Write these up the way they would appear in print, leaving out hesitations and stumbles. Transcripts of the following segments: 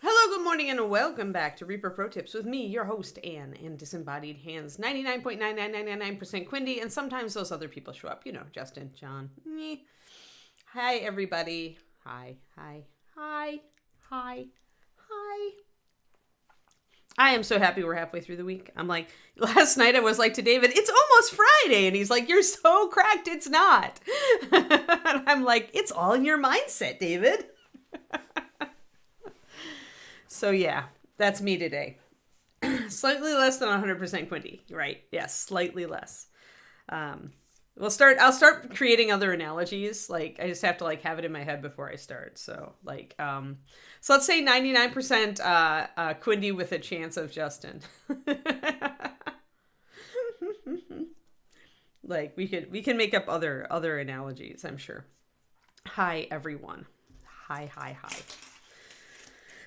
Hello, good morning, and welcome back to Reaper Pro-Tips with me, your host, Anne, and Disembodied Hands, 99.9999% Quindy, and sometimes those other people show up. You know, Justin, John. Hi, everybody. Hi. I am so happy we're halfway through the week. I'm like, last night I was like to David, it's almost Friday. And he's like, you're so cracked, it's not. And I'm like, it's all in your mindset, David. So yeah, that's me today. Slightly less than 100% Quindy, right? Yes, slightly less. I'll start creating other analogies. Like I just have to like have it in my head before I start. So like, so let's say 99% Quindy with a chance of Justin. Like we can make up other analogies, I'm sure. Hi everyone. Hi.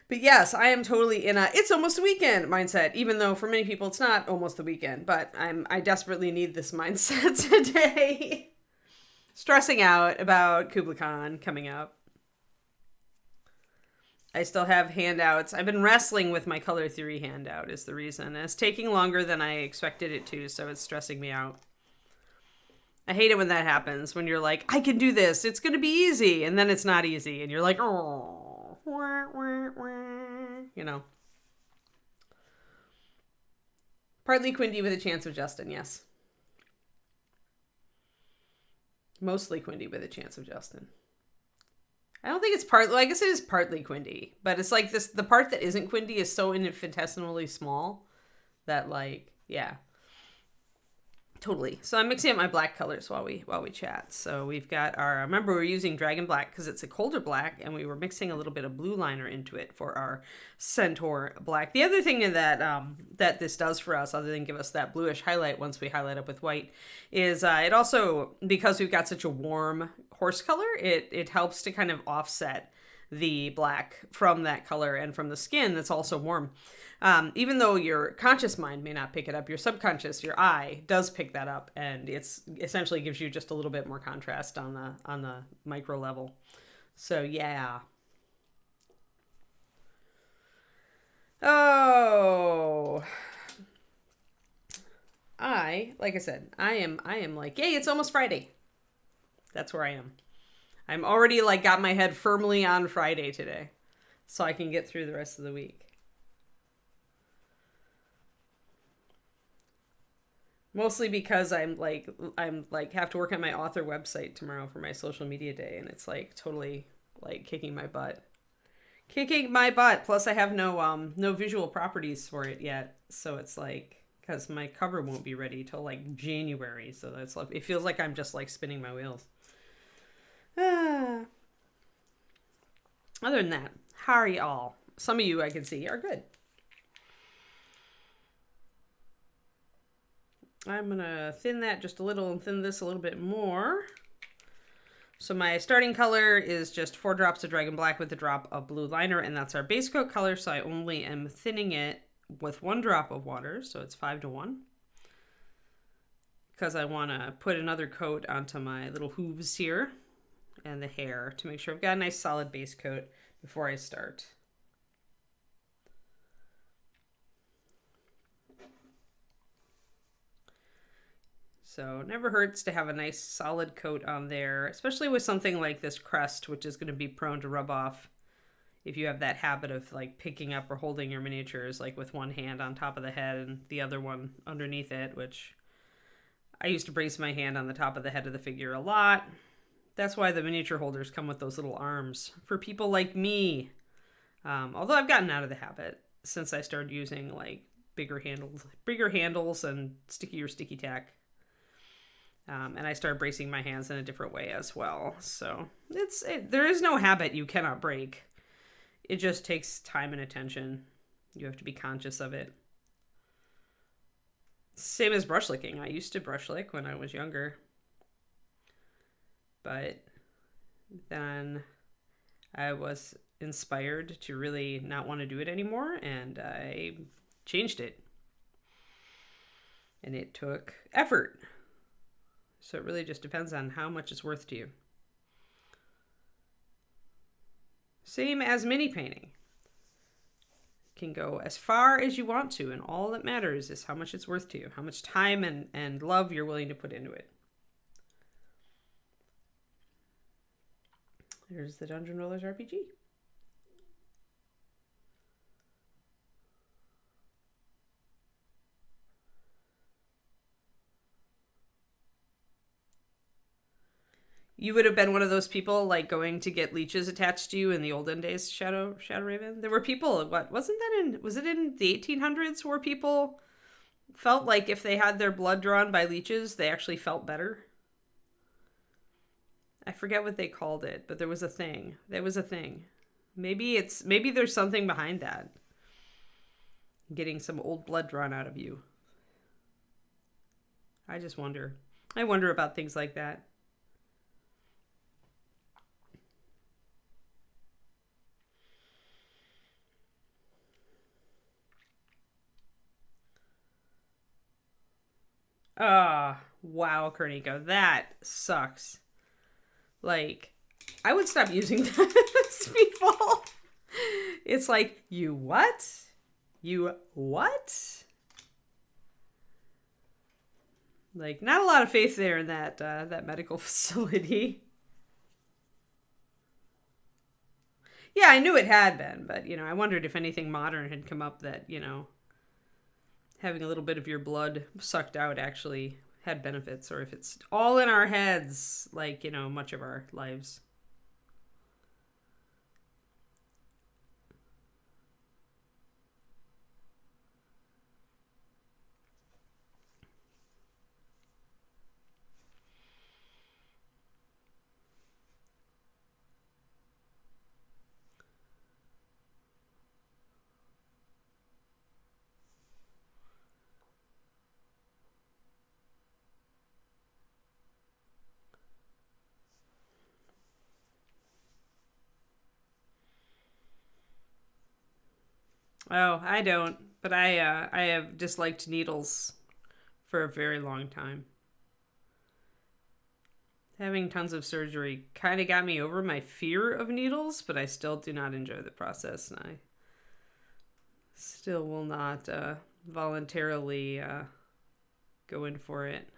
But yes, I am totally in a it's almost a weekend mindset, even though for many people it's not almost the weekend, but I desperately need this mindset today. Stressing out about Kublai Khan coming up. I still have handouts. I've been wrestling with my color theory handout is the reason. And it's taking longer than I expected it to, so it's stressing me out. I hate it when that happens, when you're like, I can do this, it's going to be easy, and then it's not easy, and you're like, oh. You know. Partly Quindy with a chance of Justin, yes. Mostly Quindy with a chance of Justin. I don't think it's partly, I guess it is partly Quindy, but it's like this, the part that isn't Quindy is so infinitesimally small that like, yeah. Totally. So I'm mixing up my black colors while we chat. So we've got our, remember we're using Dragon Black because it's a colder black, and we were mixing a little bit of blue liner into it for our Centaur black. The other thing that that this does for us, other than give us that bluish highlight once we highlight up with white, is it also, because we've got such a warm horse color, it helps to kind of offset the black from that color and from the skin that's also warm. Even though your conscious mind may not pick it up, your subconscious, your eye, does pick that up, and it's essentially gives you just a little bit more contrast on the micro level. So yeah. Oh, like I said, I am like, yay, it's almost Friday. That's where I am. I'm already like got my head firmly on Friday today, so I can get through the rest of the week. Mostly because I'm like have to work on my author website tomorrow for my social media day, and it's like totally like kicking my butt. Plus I have no visual properties for it yet, so it's like because my cover won't be ready till like January, so that's like it feels like I'm just like spinning my wheels. Other than that, how are y'all? Some of you I can see are good. I'm going to thin that just a little and thin this a little bit more. So my starting color is just 4 drops of Dragon Black with a drop of blue liner, and that's our base coat color, so I only am thinning it with 1 drop of water, so it's 5-to-1. Because I want to put another coat onto my little hooves here and the hair to make sure I've got a nice solid base coat before I start. So it never hurts to have a nice solid coat on there, especially with something like this crest, which is going to be prone to rub off if you have that habit of like picking up or holding your miniatures like with one hand on top of the head and the other one underneath it, which I used to brace my hand on the top of the head of the figure a lot. That's why the miniature holders come with those little arms for people like me. Although I've gotten out of the habit since I started using like bigger handles and sticky tack. And I started bracing my hands in a different way as well. So there is no habit you cannot break. It just takes time and attention. You have to be conscious of it. Same as brush licking. I used to brush lick when I was younger. But then I was inspired to really not want to do it anymore, and I changed it. And it took effort. So it really just depends on how much it's worth to you. Same as mini painting. Can go as far as you want to, and all that matters is how much it's worth to you, how much time and love you're willing to put into it. There's the Dungeon Rollers RPG. You would have been one of those people like going to get leeches attached to you in the olden days, Shadow Raven. There were people, was it in the 1800s where people felt like if they had their blood drawn by leeches, they actually felt better? I forget what they called it, but there was a thing. Maybe there's something behind that. Getting some old blood drawn out of you. I just wonder. I wonder about things like that. Ah, wow, Kerniko, that sucks. Like, I would stop using this, people. It's like, you what? You what? Like, not a lot of faith there in that medical facility. Yeah, I knew it had been, but, I wondered if anything modern had come up that, having a little bit of your blood sucked out actually had benefits, or if it's all in our heads, like, much of our lives. Oh, I don't. But I have disliked needles for a very long time. Having tons of surgery kind of got me over my fear of needles, but I still do not enjoy the process, and I still will not voluntarily go in for it.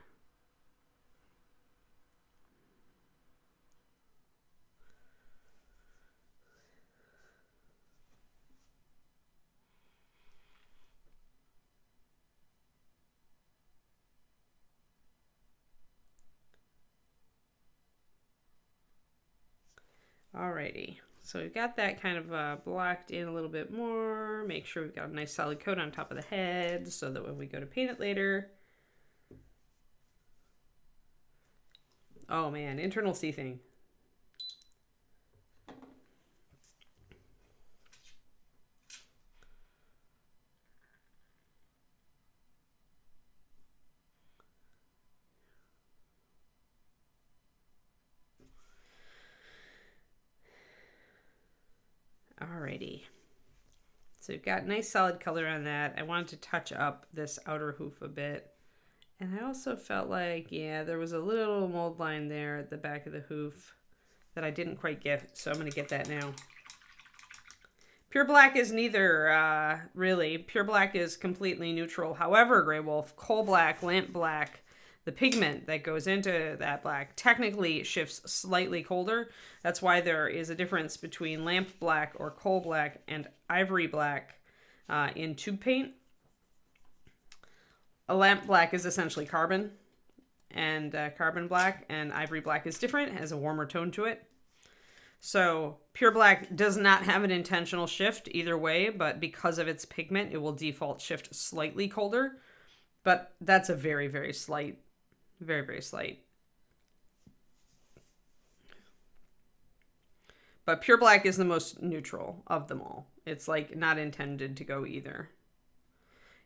Alrighty, so we've got that kind of blocked in a little bit more. Make sure we've got a nice solid coat on top of the head so that when we go to paint it later. Oh man, internal seething. Alrighty. So we've got nice solid color on that. I wanted to touch up this outer hoof a bit. And I also felt like, yeah, there was a little mold line there at the back of the hoof that I didn't quite get. So I'm going to get that now. Pure black is neither, really. Pure black is completely neutral. However, Grey Wolf, coal black, lamp black, the pigment that goes into that black technically shifts slightly colder. That's why there is a difference between lamp black or coal black and ivory black in tube paint. A lamp black is essentially carbon and carbon black, and ivory black is different, has a warmer tone to it. So pure black does not have an intentional shift either way, but because of its pigment, it will default shift slightly colder. But that's a very, very slight. Very, very slight. But pure black is the most neutral of them all. It's like not intended to go either.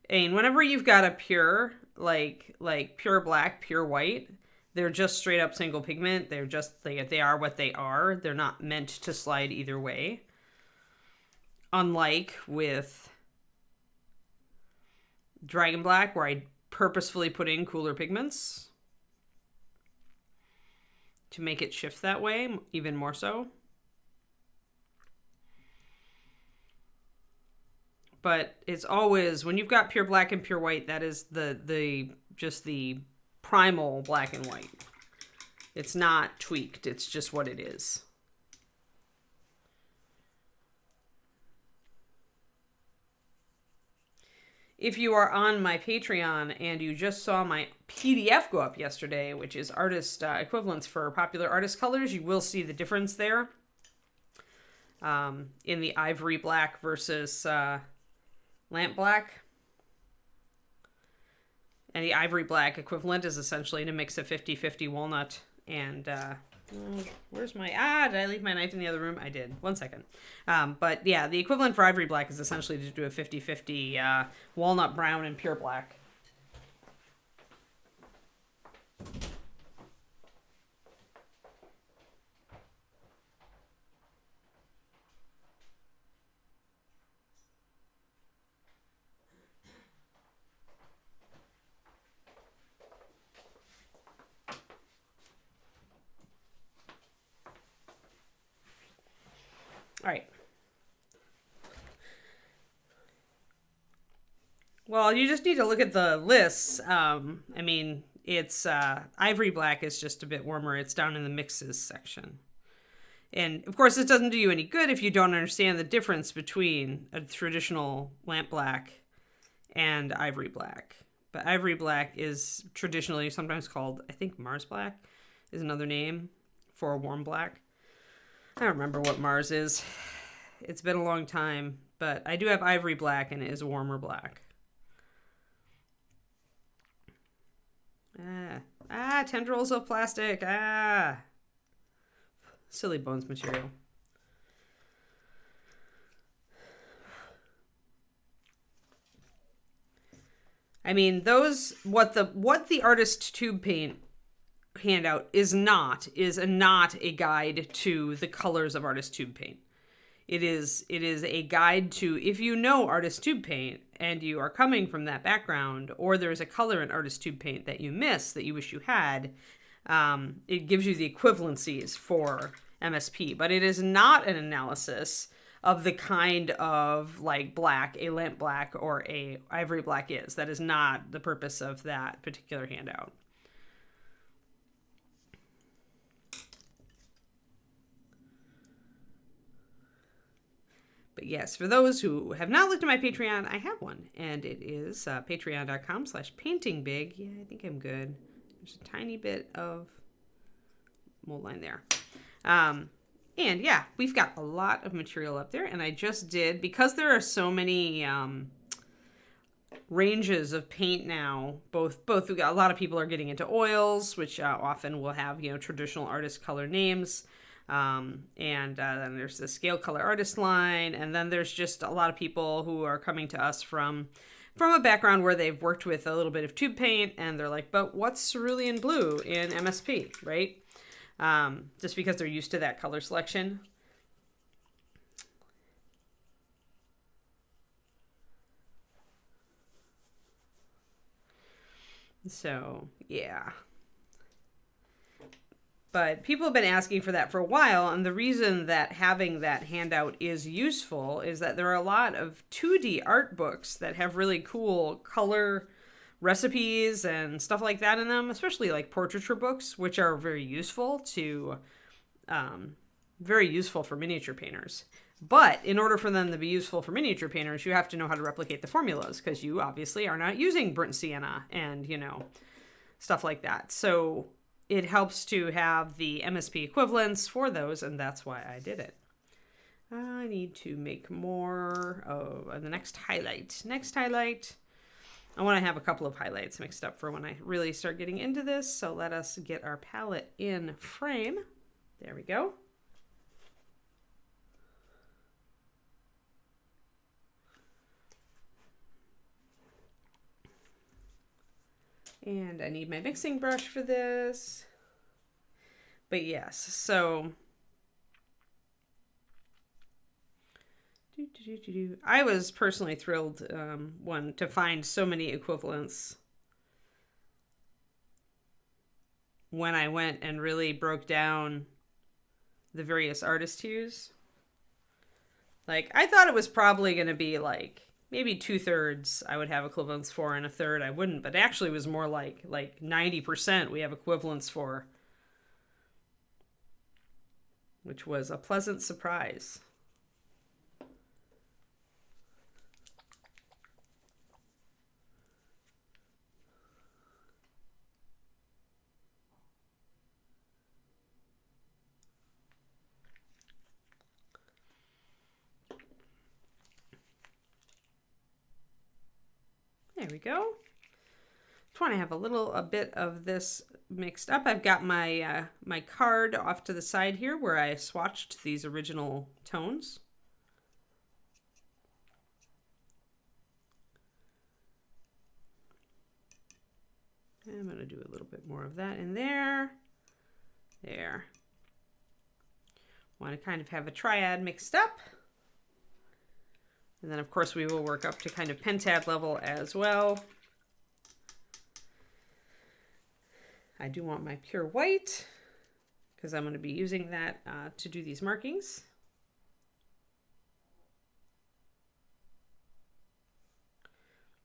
And whenever you've got a pure, like pure black, pure white, they're just straight up single pigment. They're just, they are what they are. They're not meant to slide either way. Unlike with Dragon Black, where I purposefully put in cooler pigments to make it shift that way, even more so. but it's always, when you've got pure black and pure white, that is just the primal black and white. It's not tweaked. It's just what it is. If you are on my Patreon and you just saw my PDF go up yesterday, which is artist equivalents for popular artist colors, you will see the difference there in the ivory black versus lamp black. And the ivory black equivalent is essentially a mix of 50-50 walnut and... where's my... did I leave my knife in the other room? I did. 1 second. But yeah, the equivalent for ivory black is essentially to do a 50-50 walnut brown and pure black. All right. Well, you just need to look at the lists. I mean, it's ivory black is just a bit warmer. It's down in the mixes section. And of course, it doesn't do you any good if you don't understand the difference between a traditional lamp black and ivory black. But ivory black is traditionally sometimes called, I think Mars black is another name for a warm black. I don't remember what Mars is. It's been a long time, but I do have ivory black and it is a warmer black. Tendrils of plastic. Silly bones material. I mean, what the artist tube paint handout is not a guide to the colors of artist tube paint. It is a guide to, if you know artist tube paint and you are coming from that background, or there's a color in artist tube paint that you miss that you wish you had, it gives you the equivalencies for MSP, but it is not an analysis of the kind of like black a lamp black or a ivory black is. That is not the purpose of that particular handout. But yes, for those who have not looked at my Patreon, I have one, and it is patreon.com/paintingbig. Yeah, I think I'm good. There's a tiny bit of mold line there. And yeah, we've got a lot of material up there, and I just did, because there are so many ranges of paint now, both we got, a lot of people are getting into oils, which often will have, traditional artist color names. And then there's the scale color artist line, and then there's just a lot of people who are coming to us from a background where they've worked with a little bit of tube paint, and they're like, but what's cerulean blue in MSP, right? Just because they're used to that color selection. So, yeah. But people have been asking for that for a while, and the reason that having that handout is useful is that there are a lot of 2D art books that have really cool color recipes and stuff like that in them, especially like portraiture books, which are very useful for miniature painters. But in order for them to be useful for miniature painters, you have to know how to replicate the formulas, because you obviously are not using burnt sienna and, stuff like that. So it helps to have the MSP equivalents for those, and that's why I did it. I need to make more of the next highlight. I want to have a couple of highlights mixed up for when I really start getting into this. So let us get our palette in frame. There we go. And I need my mixing brush for this. But yes, so I was personally thrilled to find so many equivalents when I went and really broke down the various artist hues. Like, I thought it was probably going to be like maybe 2/3 I would have equivalents for, and 1/3 I wouldn't. But actually it was more like 90% we have equivalents for, which was a pleasant surprise. There we go. Just want to have a bit of this mixed up. I've got my my card off to the side here where I swatched these original tones. And I'm going to do a little bit more of that in there. There. Want to kind of have a triad mixed up. And then, of course, we will work up to kind of pentad level as well. I do want my pure white because I'm going to be using that to do these markings.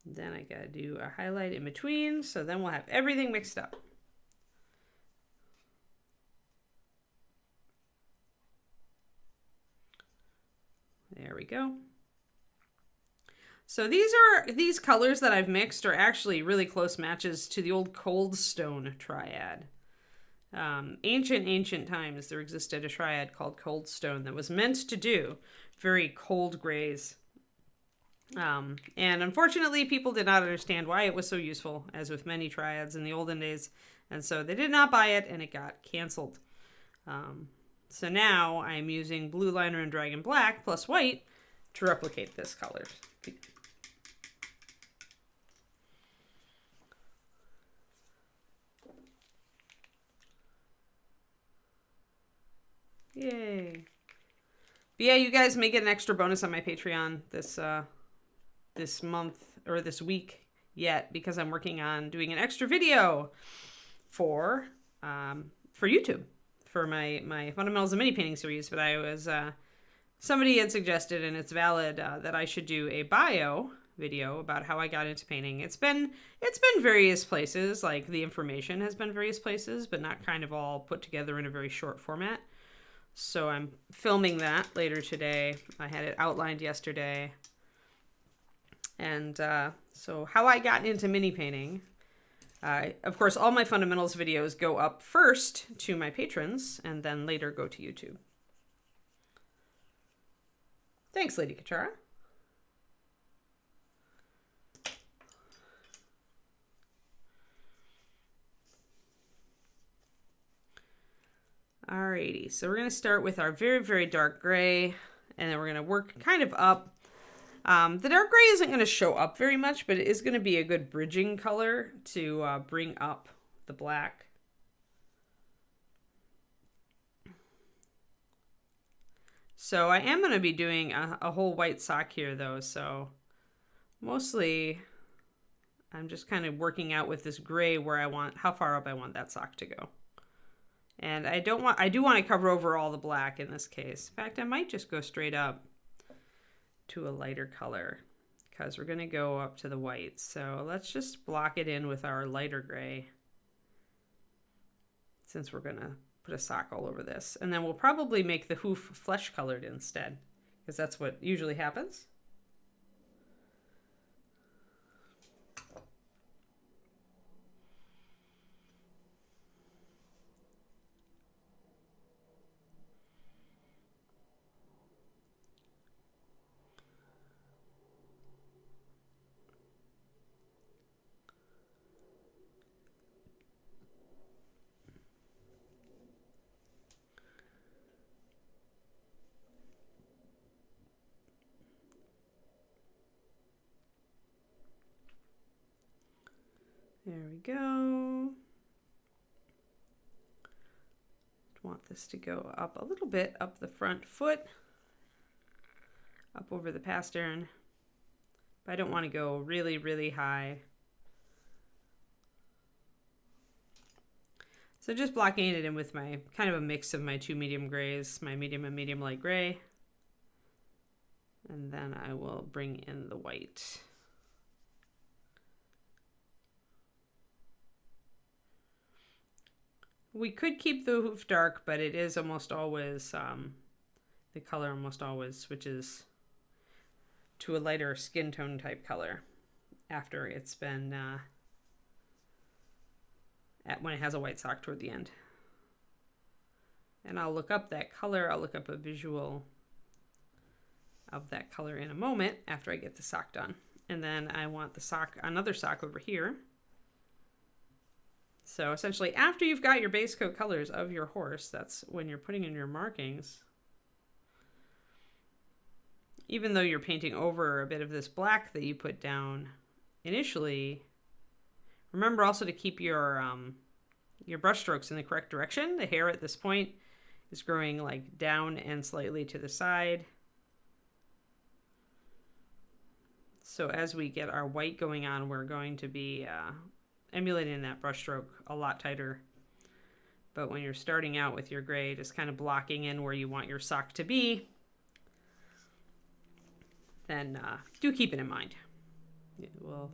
Then I got to do a highlight in between, so then we'll have everything mixed up. There we go. So these colors that I've mixed are actually really close matches to the old Cold Stone Triad. Ancient times, there existed a triad called Cold Stone that was meant to do very cold grays. And unfortunately, people did not understand why it was so useful, as with many triads in the olden days. And so they did not buy it, and it got canceled. So now I'm using blue liner and dragon black plus white to replicate this color. Yay. But yeah, you guys may get an extra bonus on my Patreon this month or this week yet, because I'm working on doing an extra video for YouTube for my Fundamentals of Mini Painting series. But I was somebody had suggested, and it's valid, that I should do a bio video about how I got into painting. It's been various places, like the information has been various places, but not kind of all put together in a very short format. So I'm filming that later today. I had it outlined yesterday. And so how I got into mini painting. Of course, all my fundamentals videos go up first to my patrons and then later go to YouTube. Thanks, Lady Kachara. Alrighty, so we're going to start with our very, very dark gray, and then we're going to work kind of up. The dark gray isn't going to show up very much, but it is going to be a good bridging color to bring up the black. So I am going to be doing a whole white sock here, though, so mostly I'm just kind of working out with this gray where how far up I want that sock to go. And I do want to cover over all the black in this case. In fact, I might just go straight up to a lighter color because we're going to go up to the white. So let's just block it in with our lighter gray, since we're going to put a sock all over this. And then we'll probably make the hoof flesh colored instead, because that's what usually happens. There we go. Want this to go up a little bit, up the front foot, up over the pastern. But I don't want to go really, really high. So just blocking it in with my kind of a mix of my two medium grays, my medium and medium light gray. And then I will bring in the white. We could keep the hoof dark, but it is almost always, the color almost always switches to a lighter skin tone type color after it's been, when it has a white sock toward the end. And I'll look up that color. I'll look up a visual of that color in a moment after I get the sock done. And then I want the sock, another sock over here. So essentially, after you've got your base coat colors of your horse, that's when you're putting in your markings. Even though you're painting over a bit of this black that you put down initially, remember also to keep your brush strokes in the correct direction. The hair at this point is growing like down and slightly to the side. So as we get our white going on, we're going to be emulating that brush stroke a lot tighter. But when you're starting out with your gray, just kind of blocking in where you want your sock to be, then do keep it in mind. It will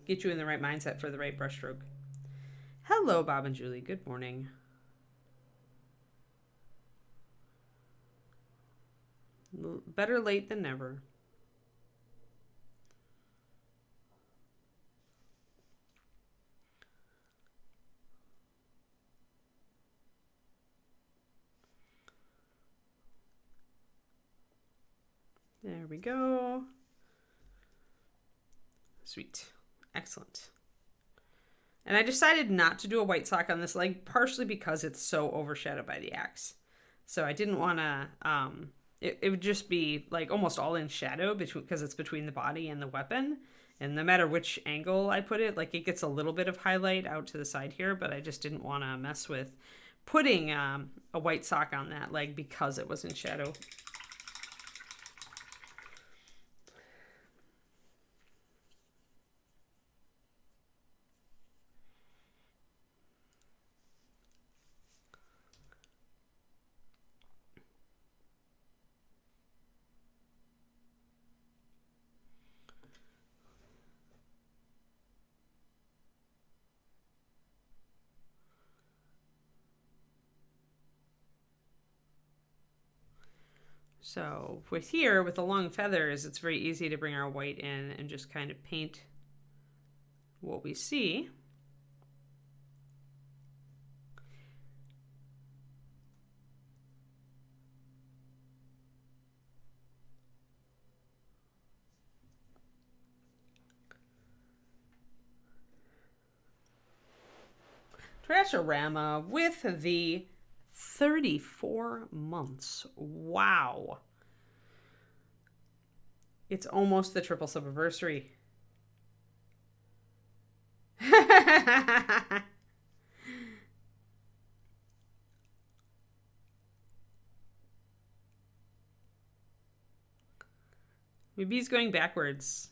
get you in the right mindset for the right brush stroke. Hello, Bob and Julie. Good morning. Better late than never. There we go. Sweet. Excellent. And I decided not to do a white sock on this leg, partially because it's so overshadowed by the axe. So I didn't want to, it would just be like almost all in shadow because it's between the body and the weapon. And no matter which angle I put it, like it gets a little bit of highlight out to the side here, but I just didn't want to mess with putting a white sock on that leg because it was in shadow. So with here, with the long feathers, it's very easy to bring our white in and just kind of paint what we see. Trashorama with the 34 months. Wow. It's almost the triple subversary. Maybe he's going backwards.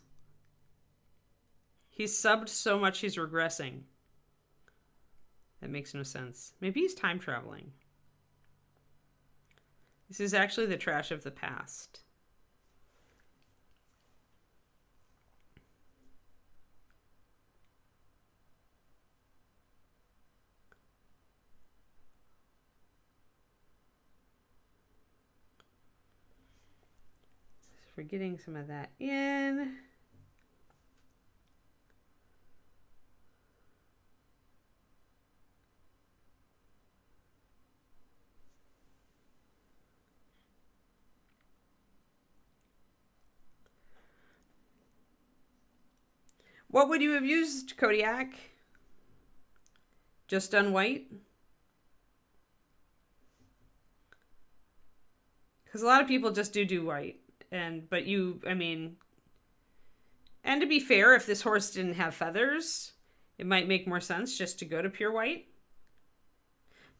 He's subbed so much he's regressing. That makes no sense. Maybe he's time traveling. This is actually the trash of the past. So we're getting some of that in. What would you have used, Kodiak? Just done white? Because a lot of people just do white. But you, I mean, and to be fair, if this horse didn't have feathers, it might make more sense just to go to pure white.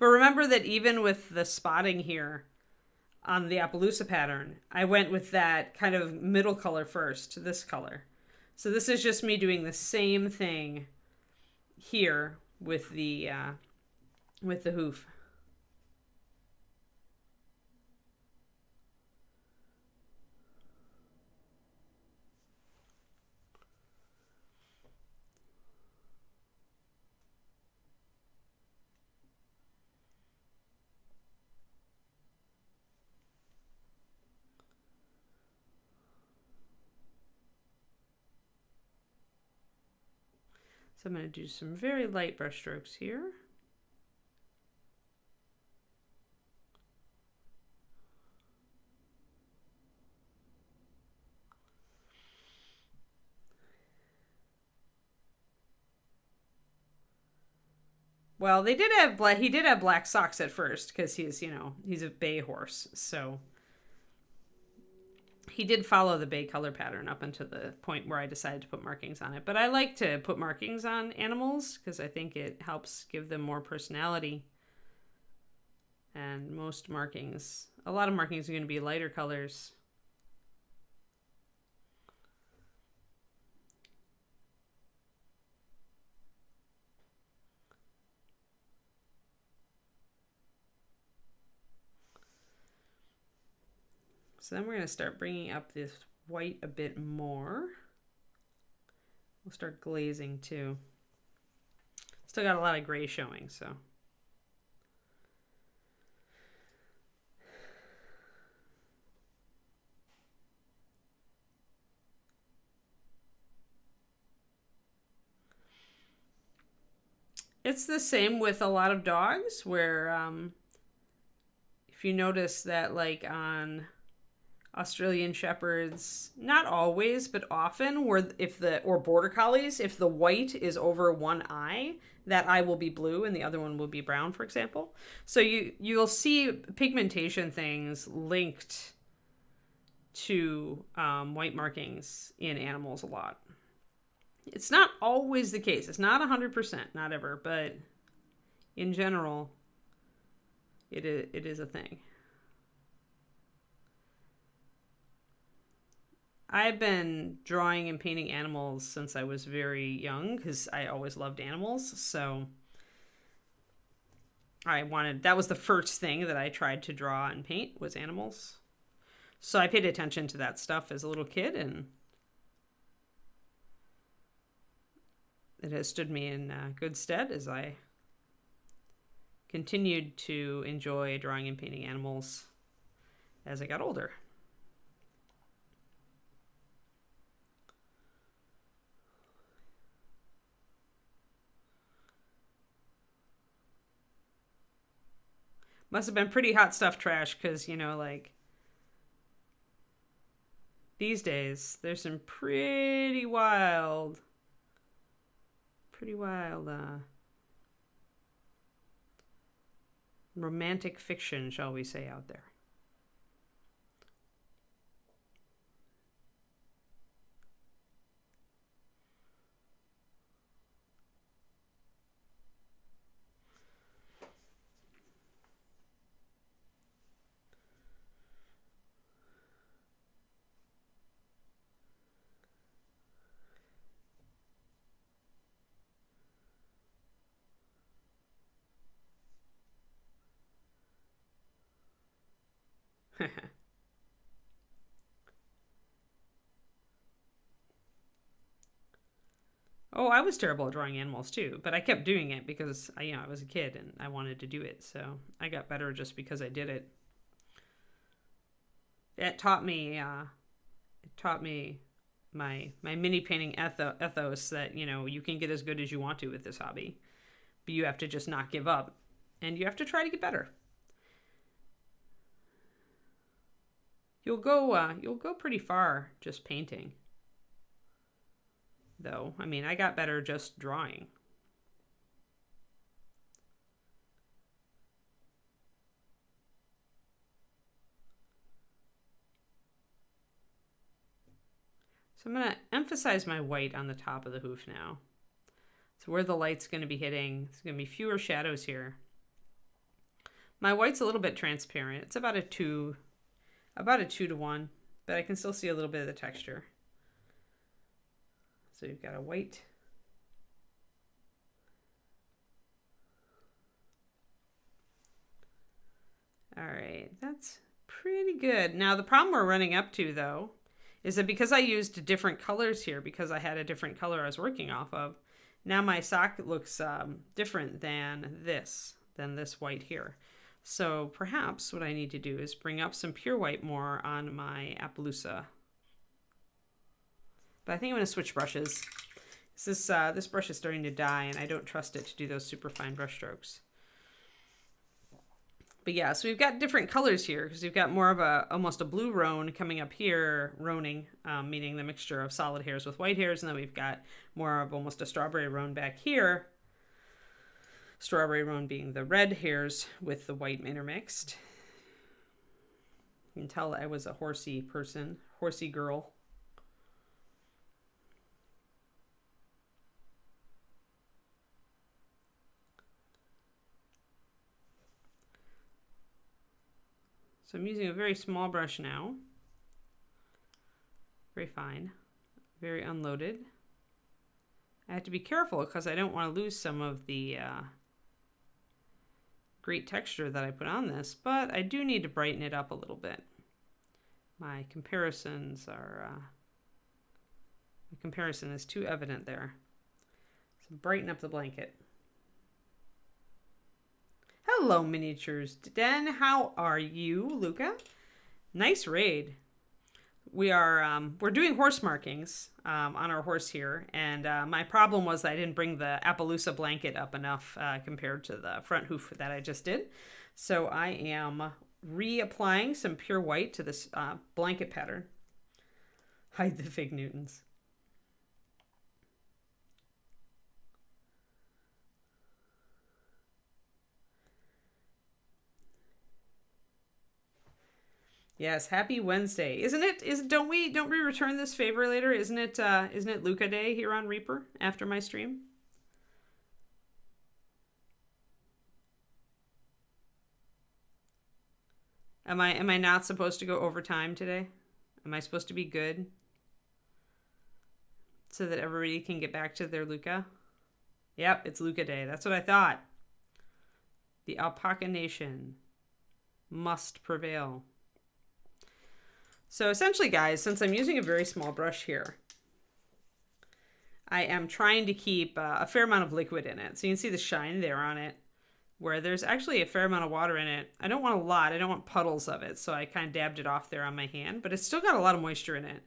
But remember that even with the spotting here on the Appaloosa pattern, I went with that kind of middle color first, this color. So this is just me doing the same thing here with the hoof. So I'm going to do some very light brush strokes here. Well, they did have he did have black socks at first because he's, you know, he's a bay horse. So he did follow the bay color pattern up until the point where I decided to put markings on it. But I like to put markings on animals because I think it helps give them more personality. And most markings, a lot of markings are going to be lighter colors. So then we're going to start bringing up this white a bit more. We'll start glazing too. Still got a lot of gray showing, so. It's the same with a lot of dogs where if you notice that like on Australian Shepherds, not always, but often, where or Border Collies, if the white is over one eye, that eye will be blue and the other one will be brown, for example. So you'll see pigmentation things linked to white markings in animals a lot. It's not always the case. It's not 100%, not ever, but in general, it is a thing. I've been drawing and painting animals since I was very young because I always loved animals. So that was the first thing that I tried to draw and paint was animals. So I paid attention to that stuff as a little kid, and it has stood me in good stead as I continued to enjoy drawing and painting animals as I got older. Must have been pretty hot stuff trash because, you know, like these days there's some pretty wild romantic fiction, shall we say, out there. Oh, I was terrible at drawing animals too, but I kept doing it because I was a kid and I wanted to do it. So I got better just because I did it. It taught me my mini painting ethos that, you know, you can get as good as you want to with this hobby, but you have to just not give up and you have to try to get better. You'll go pretty far just painting. Though, I mean, I got better just drawing. So I'm going to emphasize my white on the top of the hoof now. So where the light's going to be hitting, there's going to be fewer shadows here. My white's a little bit transparent. It's about a 2 to 1, but I can still see a little bit of the texture. So you've got a white. All right, that's pretty good. Now the problem we're running up to though, is that because I used different colors here, because I had a different color I was working off of, now my sock looks different than this white here. So perhaps what I need to do is bring up some pure white more on my Appaloosa. But I think I'm going to switch brushes. This brush is starting to die, and I don't trust it to do those super fine brush strokes. But yeah, so we've got different colors here because we've got more of almost a blue roan coming up here, roaning, meaning the mixture of solid hairs with white hairs. And then we've got more of almost a strawberry roan back here. Strawberry roan being the red hairs with the white intermixed. You can tell I was a horsey person, horsey girl. So I'm using a very small brush now. Very fine, very unloaded. I have to be careful because I don't want to lose some of the great texture that I put on this, but I do need to brighten it up a little bit. My comparisons are, the comparison is too evident there. So brighten up the blanket. Hello, Miniatures Den. How are you, Luca? Nice raid. We're doing horse markings on our horse here, and my problem was that I didn't bring the Appaloosa blanket up enough compared to the front hoof that I just did. So I am reapplying some pure white to this blanket pattern. Hide the fig Newtons. Yes, happy Wednesday. Isn't it? Don't we return this favor later? Isn't it Luca Day here on Reaper after my stream? Am I not supposed to go overtime today? Am I supposed to be good? So that everybody can get back to their Luca? Yep, it's Luca Day. That's what I thought. The Alpaca Nation must prevail. So essentially, guys, since I'm using a very small brush here, I am trying to keep a fair amount of liquid in it. So you can see the shine there on it, where there's actually a fair amount of water in it. I don't want a lot. I don't want puddles of it. So I kind of dabbed it off there on my hand, but it's still got a lot of moisture in it.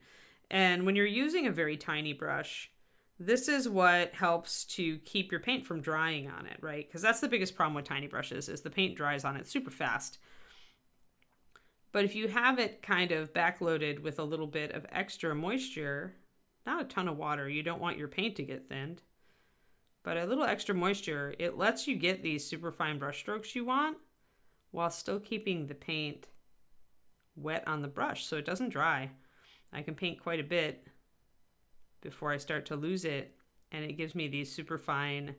And when you're using a very tiny brush, this is what helps to keep your paint from drying on it, right? Because that's the biggest problem with tiny brushes is the paint dries on it super fast. But if you have it kind of backloaded with a little bit of extra moisture, not a ton of water, you don't want your paint to get thinned, but a little extra moisture, it lets you get these super fine brush strokes you want while still keeping the paint wet on the brush so it doesn't dry. I can paint quite a bit before I start to lose it, and it gives me these super fine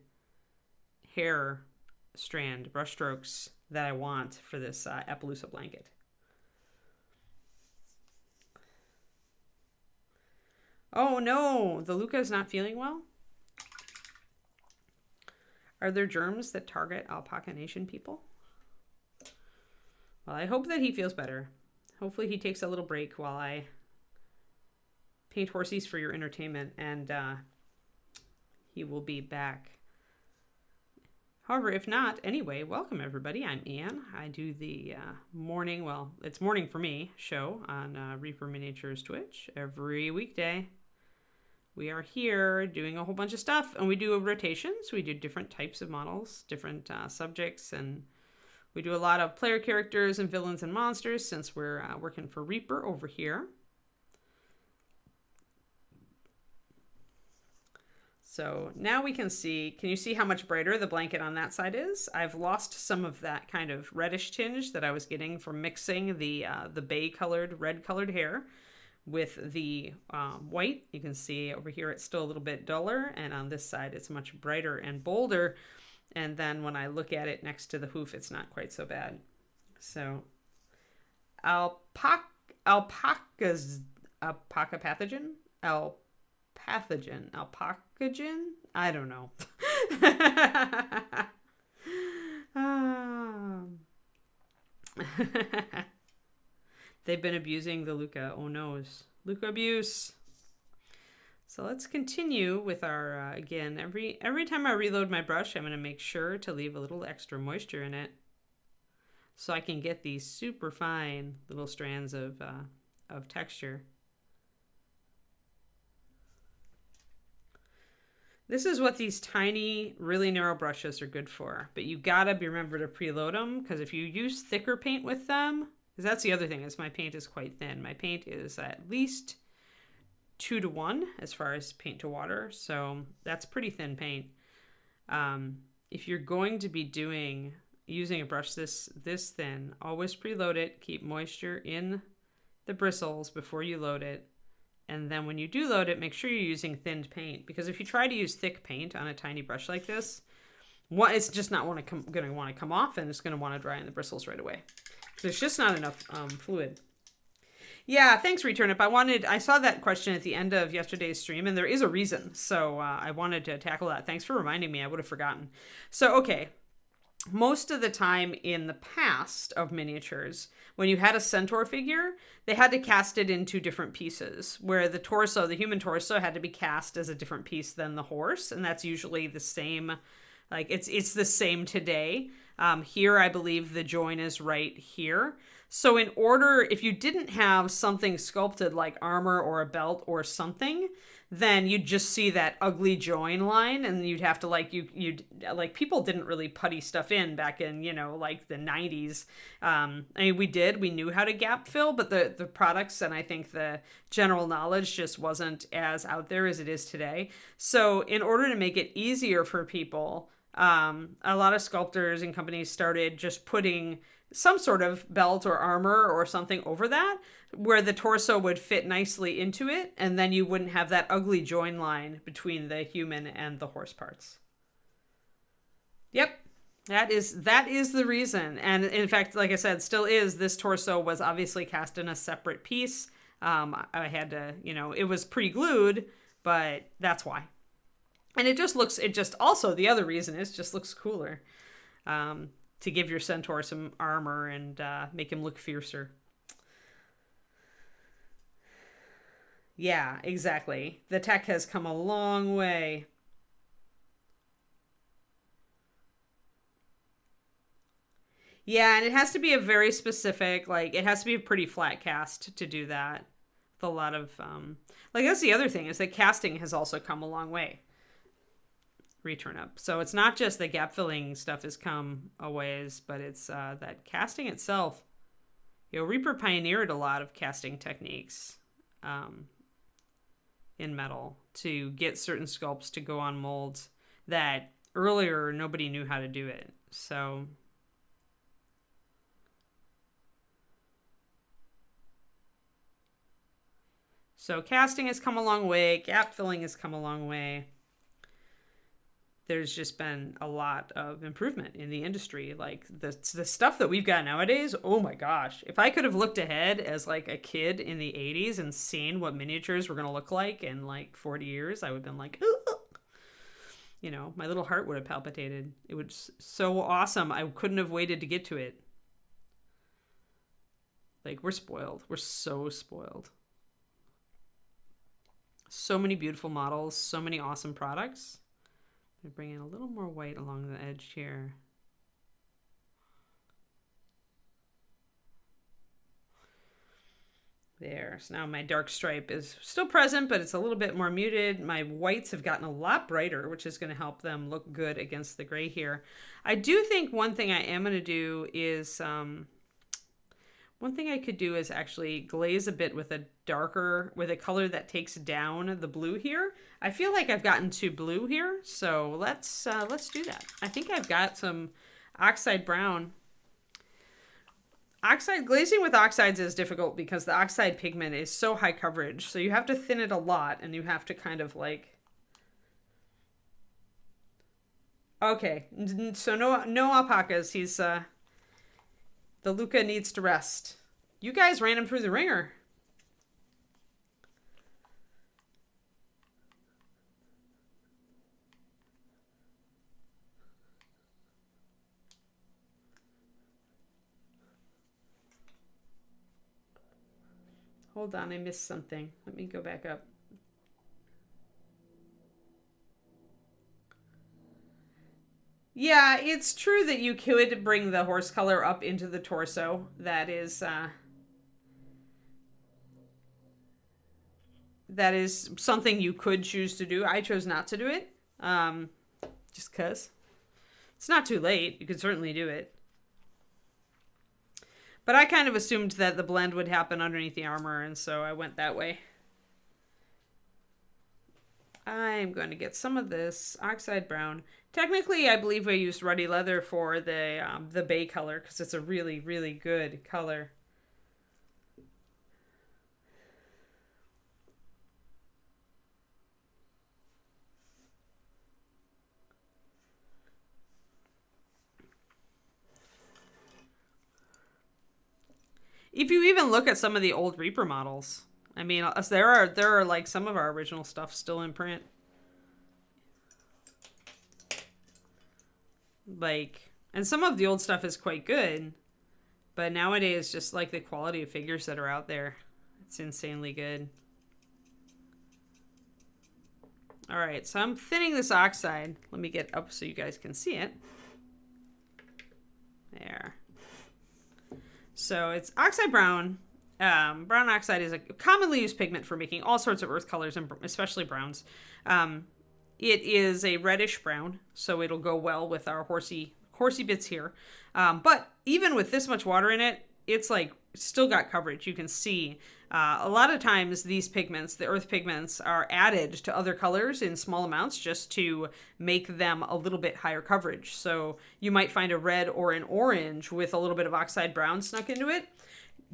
hair strand brush strokes that I want for this Appaloosa blanket. Oh no, the Luca is not feeling well? Are there germs that target Alpaca Nation people? Well, I hope that he feels better. Hopefully he takes a little break while I paint horsies for your entertainment, and he will be back. However, if not, anyway, welcome everybody. I'm Anne. I do the morning, well, it's morning for me, show on Reaper Miniatures Twitch every weekday. We are here doing a whole bunch of stuff, and we do rotations. We do different types of models, different subjects, and we do a lot of player characters and villains and monsters since we're working for Reaper over here. So now we can you see how much brighter the blanket on that side is? I've lost some of that kind of reddish tinge that I was getting from mixing the bay colored, red colored hair with the white. You can see over here it's still a little bit duller, and on this side it's much brighter and bolder. And then when I look at it next to the hoof, it's not quite so bad. So alpaca pathogen? Alpacagen? I don't know. They've been abusing the Luca. Oh noes. Luca abuse. So let's continue with our, again, every time I reload my brush, I'm going to make sure to leave a little extra moisture in it so I can get these super fine little strands of texture. This is what these tiny, really narrow brushes are good for. But you gotta remember to preload them, because if you use thicker paint with them, because that's the other thing, is my paint is quite thin. My paint is at least 2-to-1 as far as paint to water, so that's pretty thin paint. If you're going to be using a brush this thin, always preload it. Keep moisture in the bristles before you load it. And then when you do load it, make sure you're using thinned paint, because if you try to use thick paint on a tiny brush like this, it's just not going to want to come off, and it's going to want to dry in the bristles right away. So there's just not enough fluid. Yeah, thanks, Returnip. I saw that question at the end of yesterday's stream, and there is a reason. So I wanted to tackle that. Thanks for reminding me. I would have forgotten. So, okay. Most of the time in the past of miniatures, when you had a Centaur figure, they had to cast it into different pieces, where the torso, the human torso, had to be cast as a different piece than the horse, and that's usually the same. Like, it's the same today. Here, I believe the join is right here. So in order, if you didn't have something sculpted like armor or a belt or something, then you'd just see that ugly join line, and you'd have to people didn't really putty stuff in back in, like the 90s. I mean, we knew how to gap fill, but the products and I think the general knowledge just wasn't as out there as it is today. So in order to make it easier for people, a lot of sculptors and companies started just putting some sort of belt or armor or something over that, where the torso would fit nicely into it, and then you wouldn't have that ugly join line between the human and the horse parts. Yep, that is the reason. And in fact, like I said, still is, this torso was obviously cast in a separate piece. I had to, it was pre-glued, but that's why. And also the other reason is just looks cooler. To give your Centaur some armor and make him look fiercer. Yeah, exactly. The tech has come a long way. Yeah, and it has to be a very specific, it has to be a pretty flat cast to do that. With a lot of, that's the other thing, is that casting has also come a long way. Return up. So it's not just the gap filling stuff has come a ways, but it's that casting itself. Reaper pioneered a lot of casting techniques in metal to get certain sculpts to go on molds that earlier nobody knew how to do it. So casting has come a long way. Gap filling has come a long way. There's just been a lot of improvement in the industry. Like the stuff that we've got nowadays, oh my gosh. If I could have looked ahead as like a kid in the 80s and seen what miniatures were going to look like in like 40 years, I would have been like, ooh. My little heart would have palpitated. It was so awesome. I couldn't have waited to get to it. Like, we're spoiled. We're so spoiled. So many beautiful models, so many awesome products. Bring in a little more white along the edge here. There. So now my dark stripe is still present, but it's a little bit more muted. My whites have gotten a lot brighter, which is going to help them look good against the gray here. I do think one thing I am going to do is one thing I could do is actually glaze a bit with a color that takes down the blue here. I feel like I've gotten too blue here, so let's do that. I think I've got some Oxide Brown. Glazing with oxides is difficult because the oxide pigment is so high coverage, so you have to thin it a lot, and you have to kind of like... Okay, so no alpacas. He's the Luca needs to rest. You guys ran him through the ringer. Hold on, I missed something. Let me go back up. Yeah, it's true that you could bring the horse color up into the torso. That is something you could choose to do. I chose not to do it, Just because. It's not too late. You could certainly do it. But I kind of assumed that the blend would happen underneath the armor, and so I went that way. I'm going to get some of this Oxide Brown. Technically, I believe I used Ruddy Leather for the bay color because it's a really, really good color. If you even look at some of the old Reaper models, I mean, there are like some of our original stuff still in print. Like, and some of the old stuff is quite good, but nowadays just like the quality of figures that are out there, it's insanely good. All right, so I'm thinning this oxide. Let me get up so you guys can see it. There. So it's Oxide Brown. Brown oxide is a commonly used pigment for making all sorts of earth colors, and especially browns. It is a reddish brown, so it'll go well with our horsey bits here. But even with this much water in it, it's like still got coverage. You can see a lot of times these pigments, the earth pigments, are added to other colors in small amounts just to make them a little bit higher coverage. So you might find a red or an orange with a little bit of oxide brown snuck into it,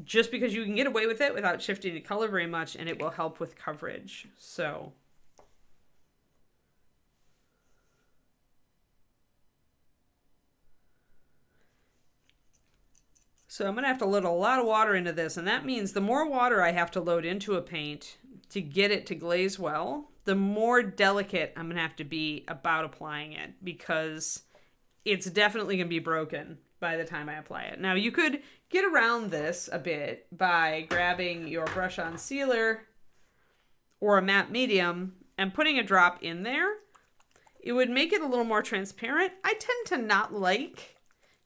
just because you can get away with it without shifting the color very much, and it will help with coverage. So I'm going to have to load a lot of water into this, and that means the more water I have to load into a paint to get it to glaze well, the more delicate I'm going to have to be about applying it, because it's definitely going to be broken by the time I apply it. Now, you could get around this a bit by grabbing your brush on sealer or a matte medium and putting a drop in there. It would make it a little more transparent. I tend to not like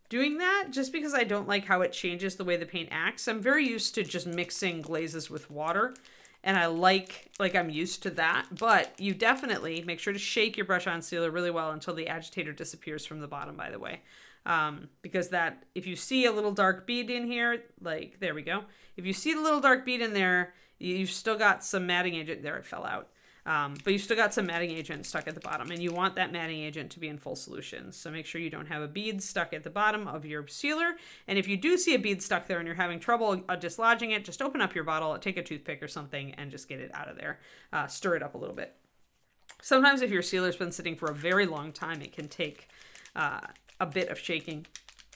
doing that just because I don't like how it changes the way the paint acts. I'm very used to just mixing glazes with water, and I like I'm used to that. But you definitely make sure to shake your brush on sealer really well until the agitator disappears from the bottom, by the way. Because that, if you see a little dark bead in here, like, there we go. If you see the little dark bead in there, you've still got some matting agent. There, it fell out. But you've still got some matting agent stuck at the bottom, and you want that matting agent to be in full solution. So make sure you don't have a bead stuck at the bottom of your sealer. And if you do see a bead stuck there and you're having trouble dislodging it, just open up your bottle, take a toothpick or something, and just get it out of there. Stir it up a little bit. Sometimes if your sealer's been sitting for a very long time, it can take a bit of shaking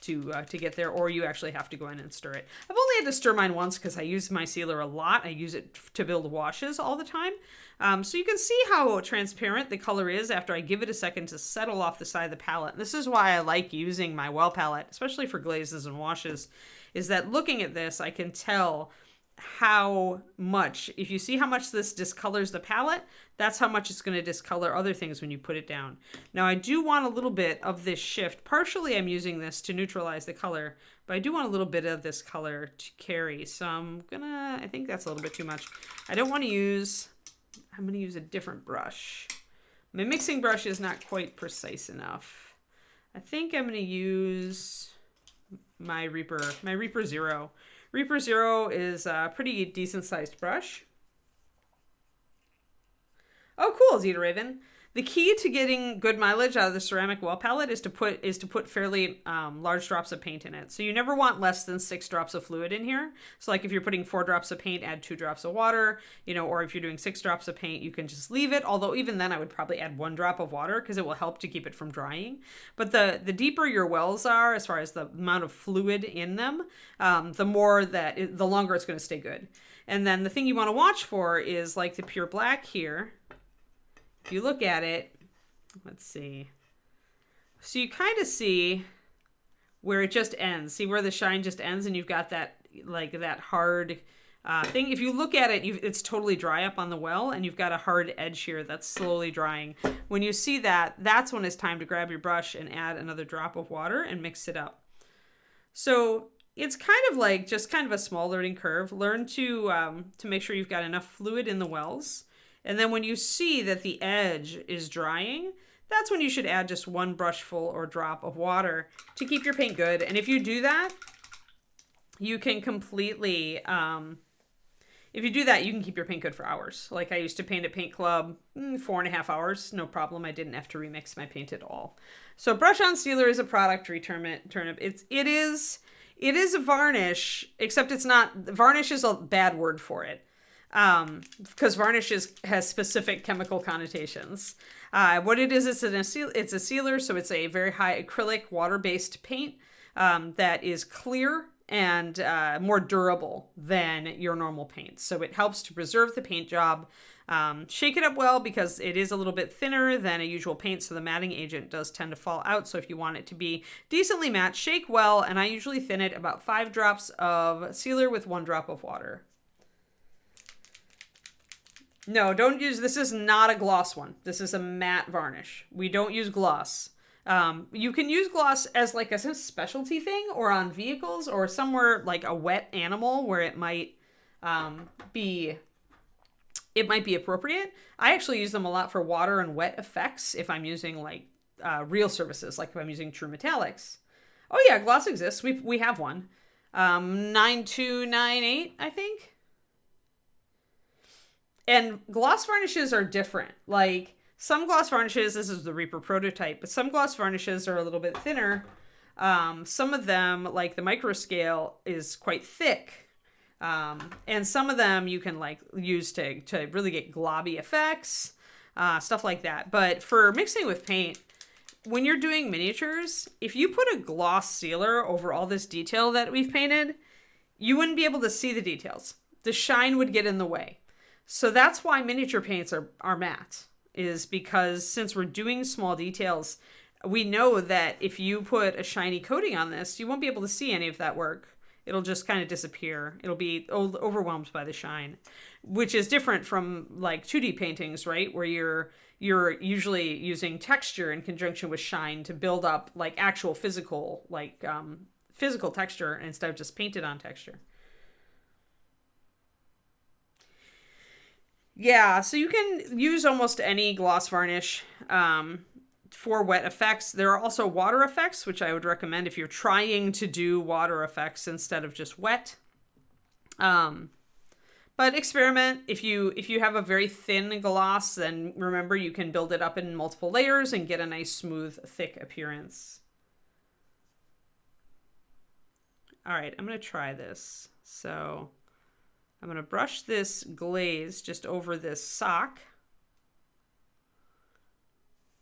to get there, or you actually have to go in and stir it. I've only had to stir mine once because I use my sealer a lot. I use it to build washes all the time. So you can see how transparent the color is after I give it a second to settle off the side of the palette. This is why I like using my well palette, especially for glazes and washes, is that looking at this, I can tell how much, if you see how much this discolors the palette, that's how much it's going to discolor other things when you put it down. Now, I do want a little bit of this shift. Partially, I'm using this to neutralize the color, but I do want a little bit of this color to carry. So I think that's a little bit too much. I'm going to use a different brush. My mixing brush is not quite precise enough. I think I'm going to use my Reaper Zero. Reaper Zero is a pretty decent sized brush. Oh, cool, Zeta Raven. The key to getting good mileage out of the ceramic well palette is to put fairly large drops of paint in it. So you never want less than 6 drops of fluid in here. So like if you're putting 4 drops of paint, add 2 drops of water, or if you're doing 6 drops of paint, you can just leave it. Although even then I would probably add 1 drop of water because it will help to keep it from drying. But the deeper your wells are, as far as the amount of fluid in them, the longer it's going to stay good. And then the thing you want to watch for is like the pure black here. If you look at it, let's see. So you kind of see where it just ends. See where the shine just ends, and you've got that hard thing. If you look at it, it's totally dry up on the well, and you've got a hard edge here that's slowly drying. When you see that, that's when it's time to grab your brush and add another drop of water and mix it up. So it's kind of like just kind of a small learning curve. Learn to make sure you've got enough fluid in the wells. And then when you see that the edge is drying, that's when you should add just one brushful or drop of water to keep your paint good. And if you do that, you can completely, if you do that, you can keep your paint good for hours. Like I used to paint at Paint Club, 4.5 hours, no problem. I didn't have to remix my paint at all. So brush on sealer is a product, Turnip. It is a varnish, except it's not. Varnish is a bad word for it, because varnish has specific chemical connotations. What it is, it's a sealer, so it's a very high acrylic water-based paint that is clear and more durable than your normal paint. So it helps to preserve the paint job. Shake it up well because it is a little bit thinner than a usual paint, so the matting agent does tend to fall out. So if you want it to be decently matte, shake well, and I usually thin it about 5 drops of sealer with 1 drop of water. No, don't use, this is not a gloss one. This is a matte varnish. We don't use gloss. You can use gloss as like a specialty thing or on vehicles or somewhere like a wet animal where it might be appropriate. I actually use them a lot for water and wet effects if I'm using like real surfaces, like if I'm using true metallics. Oh yeah, gloss exists. We have one. 9298, I think. And gloss varnishes are different. Like some gloss varnishes, this is the Reaper prototype, but some gloss varnishes are a little bit thinner. Some of them, like the micro scale, is quite thick. And some of them you can like use to really get globby effects, stuff like that. But for mixing with paint, when you're doing miniatures, if you put a gloss sealer over all this detail that we've painted, you wouldn't be able to see the details. The shine would get in the way. So that's why miniature paints are matte, is because since we're doing small details, we know that if you put a shiny coating on this, you won't be able to see any of that work. It'll just kind of disappear. It'll be overwhelmed by the shine, which is different from like 2D paintings, right? Where you're usually using texture in conjunction with shine to build up like actual physical texture instead of just painted on texture. Yeah, so you can use almost any gloss varnish for wet effects. There are also water effects, which I would recommend if you're trying to do water effects instead of just wet. But experiment. If you have a very thin gloss, then remember you can build it up in multiple layers and get a nice, smooth, thick appearance. All right, I'm going to try this. So I'm going to brush this glaze just over this sock.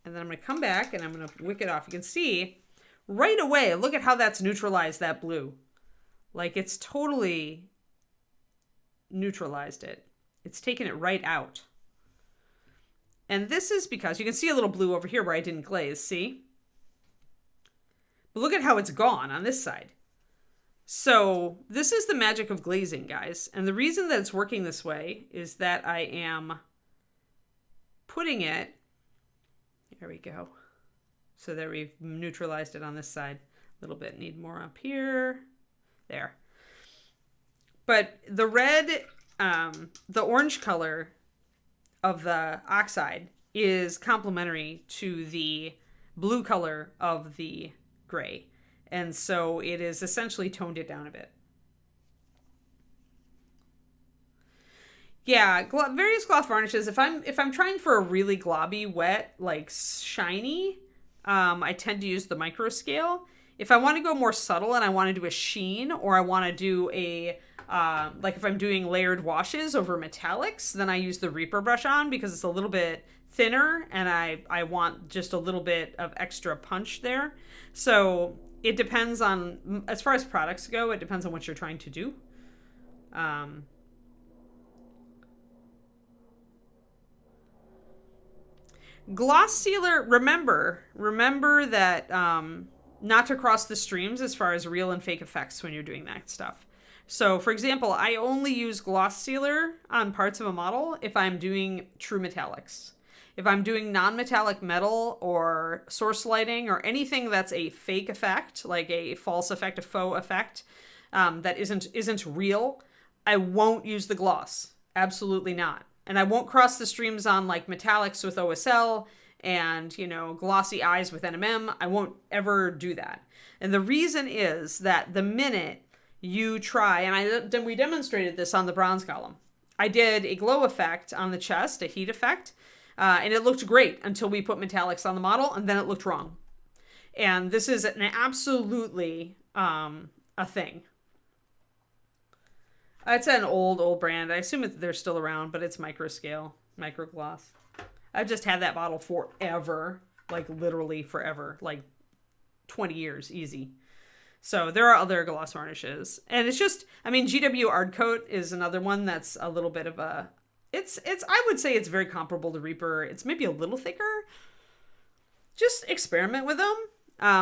And then I'm going to come back and I'm going to wick it off. You can see right away, look at how that's neutralized that blue. Like it's totally neutralized it. It's taken it right out. And this is because you can see a little blue over here where I didn't glaze, see? But look at how it's gone on this side. So this is the magic of glazing, guys. And the reason that it's working this way is that I am putting it, there we go. So there we've neutralized it on this side. A little bit, need more up here. There. But the red, the orange color of the oxide is complementary to the blue color of the gray. And so it is essentially toned it down a bit. Yeah, various gloss varnishes. If I'm trying for a really globby, wet, like shiny, I tend to use the micro scale. If I want to go more subtle and I want to do a sheen, or I want to do a like if I'm doing layered washes over metallics, then I use the Reaper brush on because it's a little bit thinner and I want just a little bit of extra punch there. So it depends on, as far as products go, it depends on what you're trying to do. Gloss sealer, remember that not to cross the streams as far as real and fake effects when you're doing that stuff. So, for example, I only use gloss sealer on parts of a model if I'm doing true metallics. If I'm doing non-metallic metal or source lighting or anything that's a fake effect, like a false effect, a faux effect, that isn't real, I won't use the gloss. Absolutely not. And I won't cross the streams on like metallics with OSL and, you know, glossy eyes with NMM. I won't ever do that. And the reason is that the minute you try, and we demonstrated this on the bronze column, I did a glow effect on the chest, a heat effect, and it looked great until we put metallics on the model, and then it looked wrong. And this is an absolutely a thing. It's an old brand. I assume they're still around, but it's micro gloss. I've just had that bottle forever, like literally forever, like 20 years, easy. So there are other gloss varnishes, and it's just, I mean, GW Ard Coat is another one that's a little bit of a, I would say it's very comparable to Reaper. It's maybe a little thicker. Just experiment with them.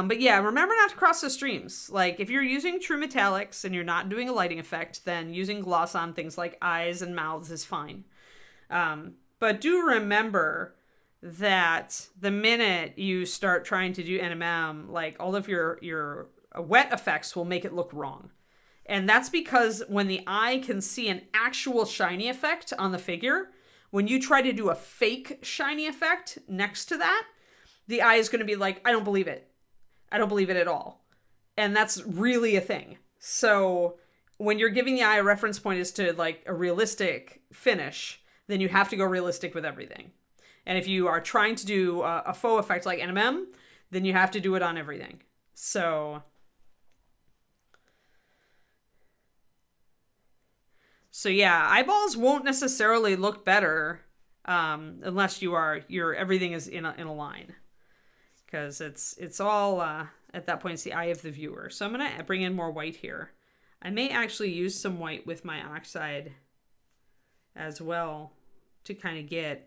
But yeah, remember not to cross the streams. Like, if you're using true metallics and you're not doing a lighting effect, then using gloss on things like eyes and mouths is fine. But do remember that the minute you start trying to do NMM, like, all of your wet effects will make it look wrong. And that's because when the eye can see an actual shiny effect on the figure, when you try to do a fake shiny effect next to that, the eye is going to be like, I don't believe it. I don't believe it at all. And that's really a thing. So when you're giving the eye a reference point as to like a realistic finish, then you have to go realistic with everything. And if you are trying to do a faux effect like NMM, then you have to do it on everything. So yeah, eyeballs won't necessarily look better unless everything is in a line. Because it's all, at that point, it's the eye of the viewer. So I'm going to bring in more white here. I may actually use some white with my Oxide as well to kind of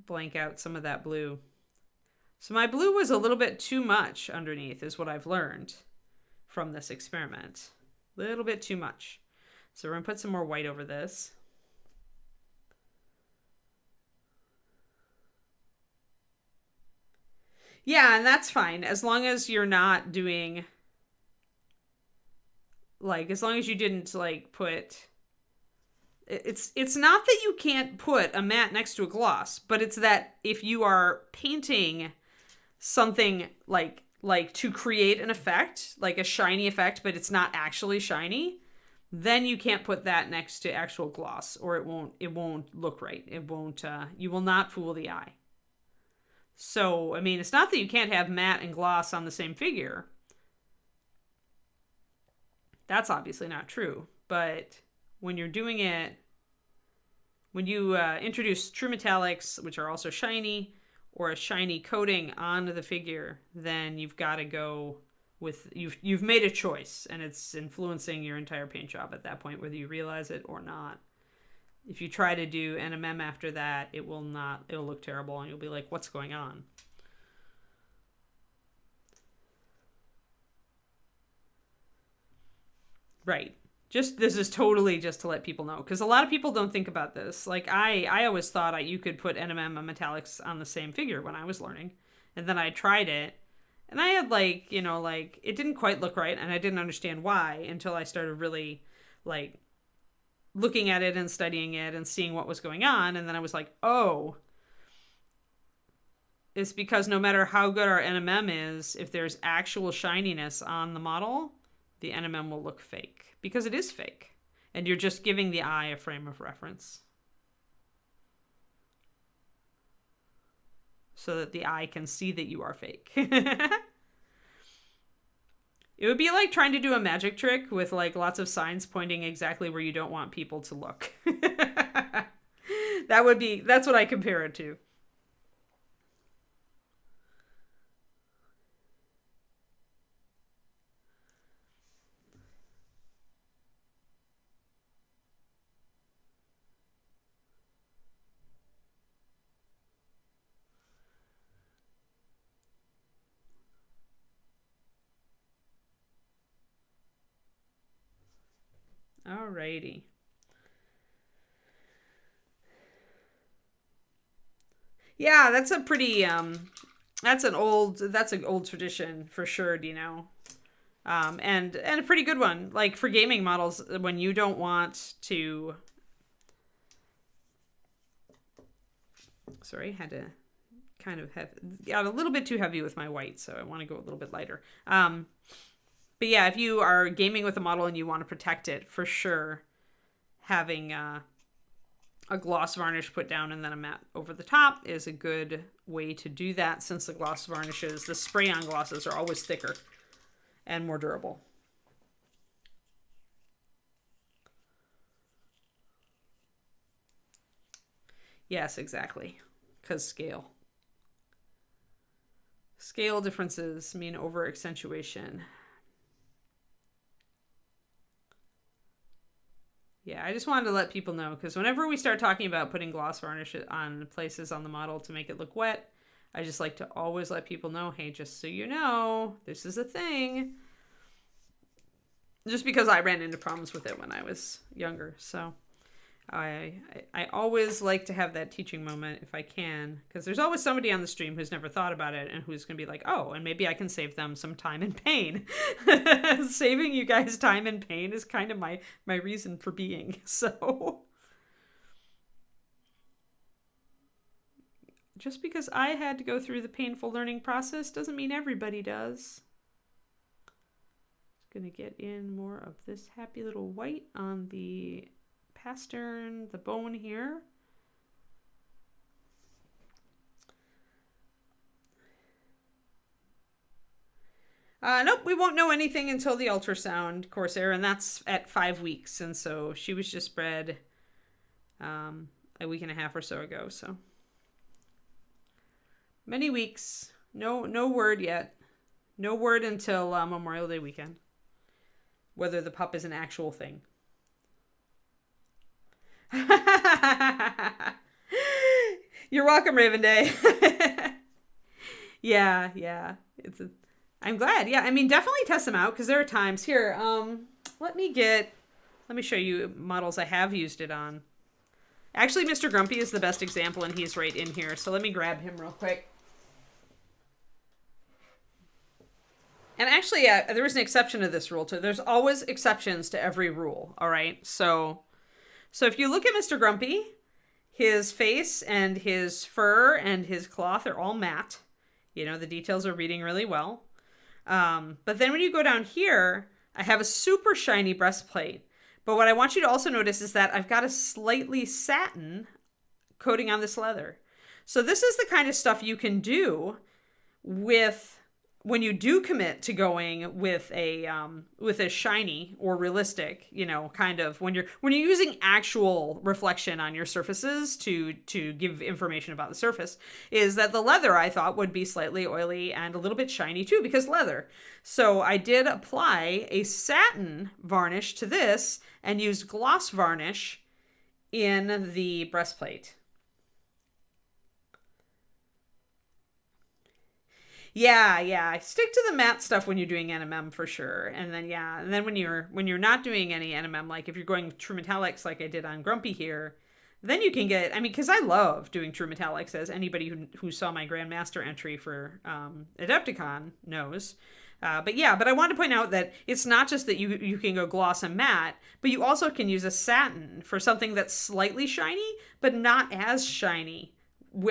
blank out some of that blue. So my blue was a little bit too much underneath, is what I've learned from this experiment. A little bit too much. So we're going to put some more white over this. Yeah, and that's fine. As long as you're not doing, like, as long as you didn't, like, put, it's not that you can't put a matte next to a gloss, but it's that if you are painting something like to create an effect, like a shiny effect, but it's not actually shiny, then you can't put that next to actual gloss, or it won't look right. You will not fool the eye. So, I mean, it's not that you can't have matte and gloss on the same figure. That's obviously not true. But when you're doing it, when you introduce true metallics, which are also shiny, or a shiny coating onto the figure, then you've got to go with, you've made a choice, and it's influencing your entire paint job at that point, whether you realize it or not. If you try to do NMM after that, it'll look terrible, and you'll be like, what's going on? Right. This is totally just to let people know, because a lot of people don't think about this. Like, I always thought you could put NMM and metallics on the same figure when I was learning. And then I tried it, and I had, like, you know, like, it didn't quite look right, and I didn't understand why until I started really, like, looking at it and studying it and seeing what was going on. And then I was like, oh, it's because no matter how good our NMM is, if there's actual shininess on the model, the NMM will look fake, because it is fake. And you're just giving the eye a frame of reference so that the eye can see that you are fake. It would be like trying to do a magic trick with, like, lots of signs pointing exactly where you don't want people to look. That's what I compare it to. Alrighty. Yeah, that's a pretty that's an old tradition for sure, Dino. And a pretty good one. Like, for gaming models, when you don't want to Sorry, had to kind of got a little bit too heavy with my white, so I want to go a little bit lighter. But yeah, if you are gaming with a model and you want to protect it, for sure, having a gloss varnish put down and then a matte over the top is a good way to do that, since the gloss varnishes, the spray-on glosses, are always thicker and more durable. Yes, exactly, because scale. Scale differences mean over-accentuation. Yeah, I just wanted to let people know, because whenever we start talking about putting gloss varnish on places on the model to make it look wet, I just like to always let people know, hey, just so you know, this is a thing. Just because I ran into problems with it when I was younger. So I always like to have that teaching moment if I can, because there's always somebody on the stream who's never thought about it and who's going to be like, oh, and maybe I can save them some time and pain. Saving you guys time and pain is kind of my reason for being. So just because I had to go through the painful learning process doesn't mean everybody does. Just going to get in more of this happy little white on the pastern, the bone here. Nope, we won't know anything until the ultrasound, Corsair, and that's at 5 weeks. And so she was just bred a week and a half or so ago. So many weeks. No word yet. No word until Memorial Day weekend. Whether the pup is an actual thing. You're welcome, Raven Day. yeah. I'm glad. Yeah, I mean, definitely test them out, because there are times here. Let me show you models I have used it on. Actually, Mr. Grumpy is the best example, and he's right in here. So let me grab him real quick. And actually, there was an exception to this rule too. There's always exceptions to every rule. All right, so if you look at Mr. Grumpy, his face and his fur and his cloth are all matte. You know, the details are reading really well. But then when you go down here, I have a super shiny breastplate. But what I want you to also notice is that I've got a slightly satin coating on this leather. So this is the kind of stuff you can do when you do commit to going with a shiny or realistic, you know, kind of when you're using actual reflection on your surfaces to give information about the surface, is that the leather, I thought, would be slightly oily and a little bit shiny too, because leather. So I did apply a satin varnish to this and used gloss varnish in the breastplate. Yeah. Stick to the matte stuff when you're doing NMM for sure. And then when you're not doing any NMM, like if you're going true metallics like I did on Grumpy here, then you can get, I mean, because I love doing true metallics, as anybody who saw my Grandmaster entry for Adepticon knows. But I want to point out that it's not just that you can go gloss and matte, but you also can use a satin for something that's slightly shiny, but not as shiny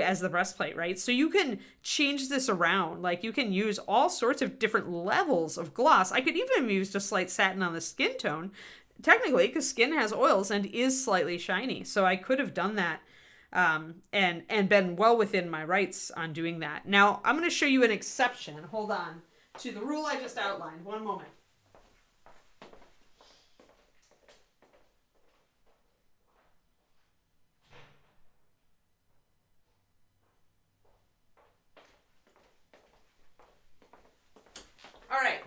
as the breastplate, right? So you can change this around. Like, you can use all sorts of different levels of gloss. I could even have used a slight satin on the skin tone, technically, because skin has oils and is slightly shiny. So I could have done that and been well within my rights on doing that. Now, I'm going to show you an exception. Hold on. To the rule I just outlined. One moment. All right.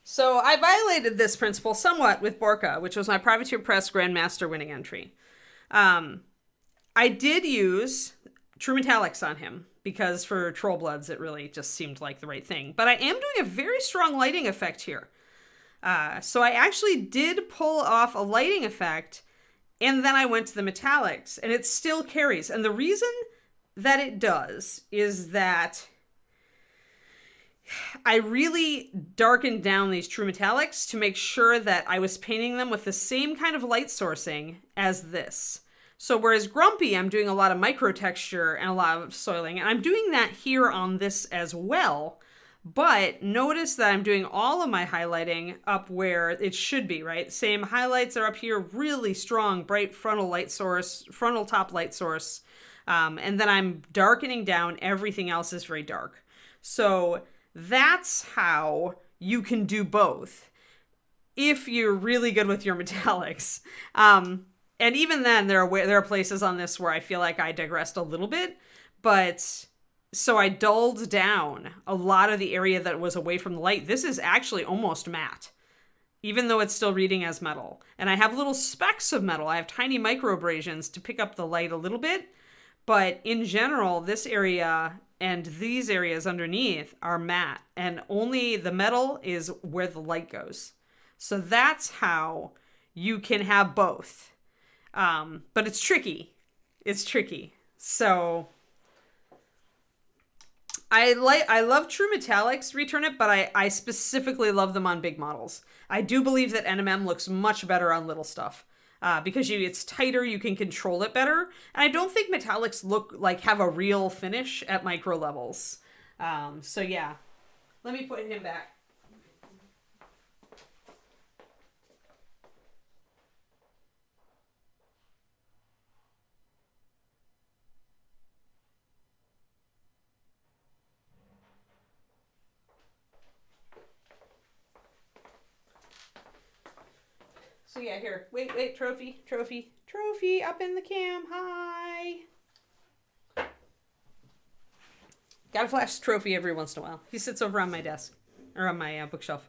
So I violated this principle somewhat with Borka, which was my Privateer Press Grandmaster winning entry. I did use True Metallics on him, because for Troll Bloods, it really just seemed like the right thing. But I am doing a very strong lighting effect here. So I actually did pull off a lighting effect, and then I went to the metallics, and it still carries. And the reason that it does is that I really darkened down these true metallics to make sure that I was painting them with the same kind of light sourcing as this. So whereas Grumpy, I'm doing a lot of micro texture and a lot of soiling, and I'm doing that here on this as well. But notice that I'm doing all of my highlighting up where it should be, right? Same highlights are up here, really strong, bright frontal light source, frontal top light source. And then I'm darkening down. Everything else is very dark. So that's how you can do both if you're really good with your metallics. And even then, there are places on this where I feel like I digressed a little bit, but so I dulled down a lot of the area that was away from the light. This is actually almost matte, even though it's still reading as metal. And I have little specks of metal. I have tiny micro abrasions to pick up the light a little bit. But in general, this area and these areas underneath are matte. And only the metal is where the light goes. So that's how you can have both. But it's tricky. It's tricky. So I love True Metallics Return It, but I specifically love them on big models. I do believe that NMM looks much better on little stuff. Because it's tighter, you can control it better. And I don't think metallics look like have a real finish at micro levels. So yeah, let me put him back. So yeah, here. Wait, trophy, up in the cam. Hi. Gotta flash Trophy every once in a while. He sits over on my desk, or on my bookshelf.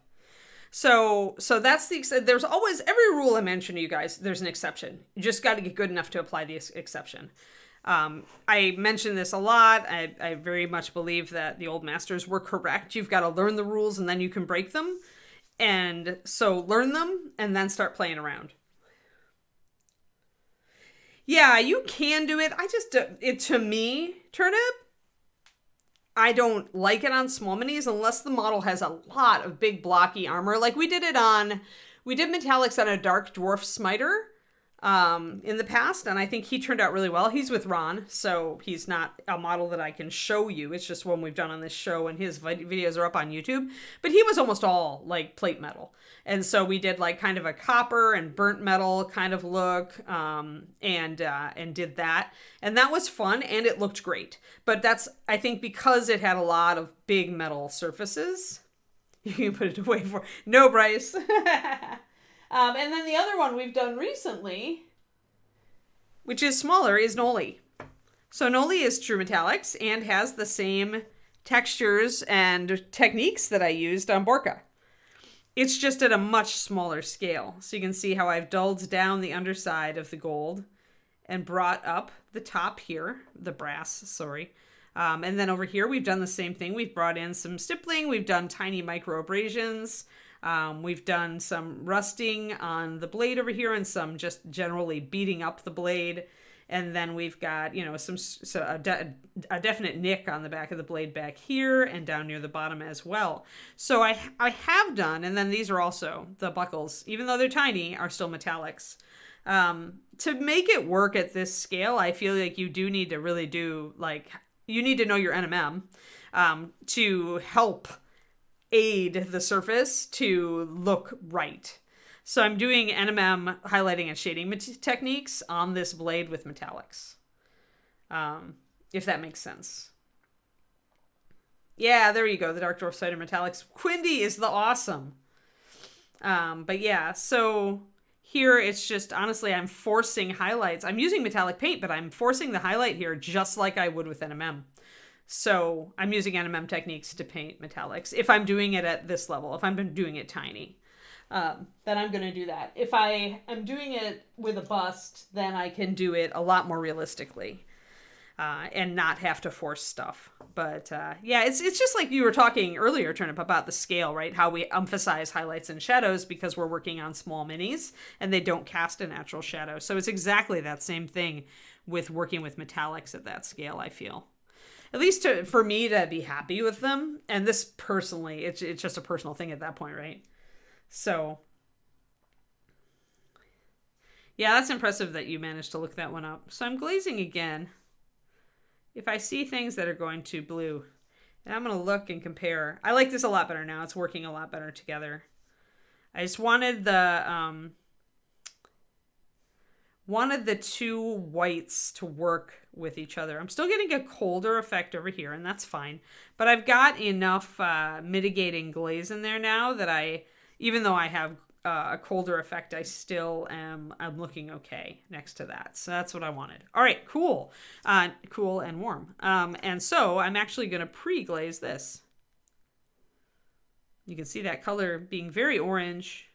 So that's there's always, every rule I mention to you guys, there's an exception. You just got to get good enough to apply the exception. I mention this a lot. I very much believe that the old masters were correct. You've got to learn the rules and then you can break them. And so learn them and then start playing around. Yeah, you can do it. To me, Turnip, I don't like it on small minis unless the model has a lot of big blocky armor. Like we did metallics on a Dark Dwarf Smiter in the past, and I think he turned out really well. He's with Ron, so he's not a model that I can show you. It's just one we've done on this show, and his videos are up on YouTube. But he was almost all like plate metal, and so we did like kind of a copper and burnt metal kind of look, and did that, and that was fun, and it looked great. But that's, I think, because it had a lot of big metal surfaces. You can put it away for no, Bryce. And then the other one we've done recently, which is smaller, is Noli. So Noli is True Metallics and has the same textures and techniques that I used on Borka. It's just at a much smaller scale. So you can see how I've dulled down the underside of the gold and brought up the top here, the brass, sorry. And then over here, we've done the same thing. We've brought in some stippling. We've done tiny micro abrasions. We've done some rusting on the blade over here and some just generally beating up the blade. And then we've got, a definite nick on the back of the blade back here and down near the bottom as well. So I have done, and then these are also the buckles, even though they're tiny, are still metallics. To make it work at this scale, I feel like you do need to really you need to know your NMM to help aid the surface to look right. So I'm doing NMM highlighting and shading techniques on this blade with metallics. If that makes sense. Yeah, there you go. The Dark Dwarf Cider Metallics. Quindy is the awesome. But yeah, so here it's just, honestly, I'm forcing highlights. I'm using metallic paint, but I'm forcing the highlight here just like I would with NMM. So I'm using NMM techniques to paint metallics. If I'm doing it at this level, if I'm doing it tiny, then I'm going to do that. If I am doing it with a bust, then I can do it a lot more realistically and not have to force stuff. But yeah, it's just like you were talking earlier, Turnip, about the scale, right? How we emphasize highlights and shadows because we're working on small minis and they don't cast a natural shadow. So it's exactly that same thing with working with metallics at that scale, I feel. At least for me to be happy with them. And this personally, it's just a personal thing at that point, right? So, Yeah, that's impressive that you managed to look that one up. So I'm glazing again. If I see things that are going to blue, and I'm going to look and compare. I like this a lot better now. It's working a lot better together. I just wanted the two whites to work with each other. I'm still getting a colder effect over here, and that's fine. But I've got enough mitigating glaze in there now that even though I have a colder effect, I'm looking okay next to that. So that's what I wanted. All right, cool. Cool and warm. And so I'm actually going to pre-glaze this. You can see that color being very orange.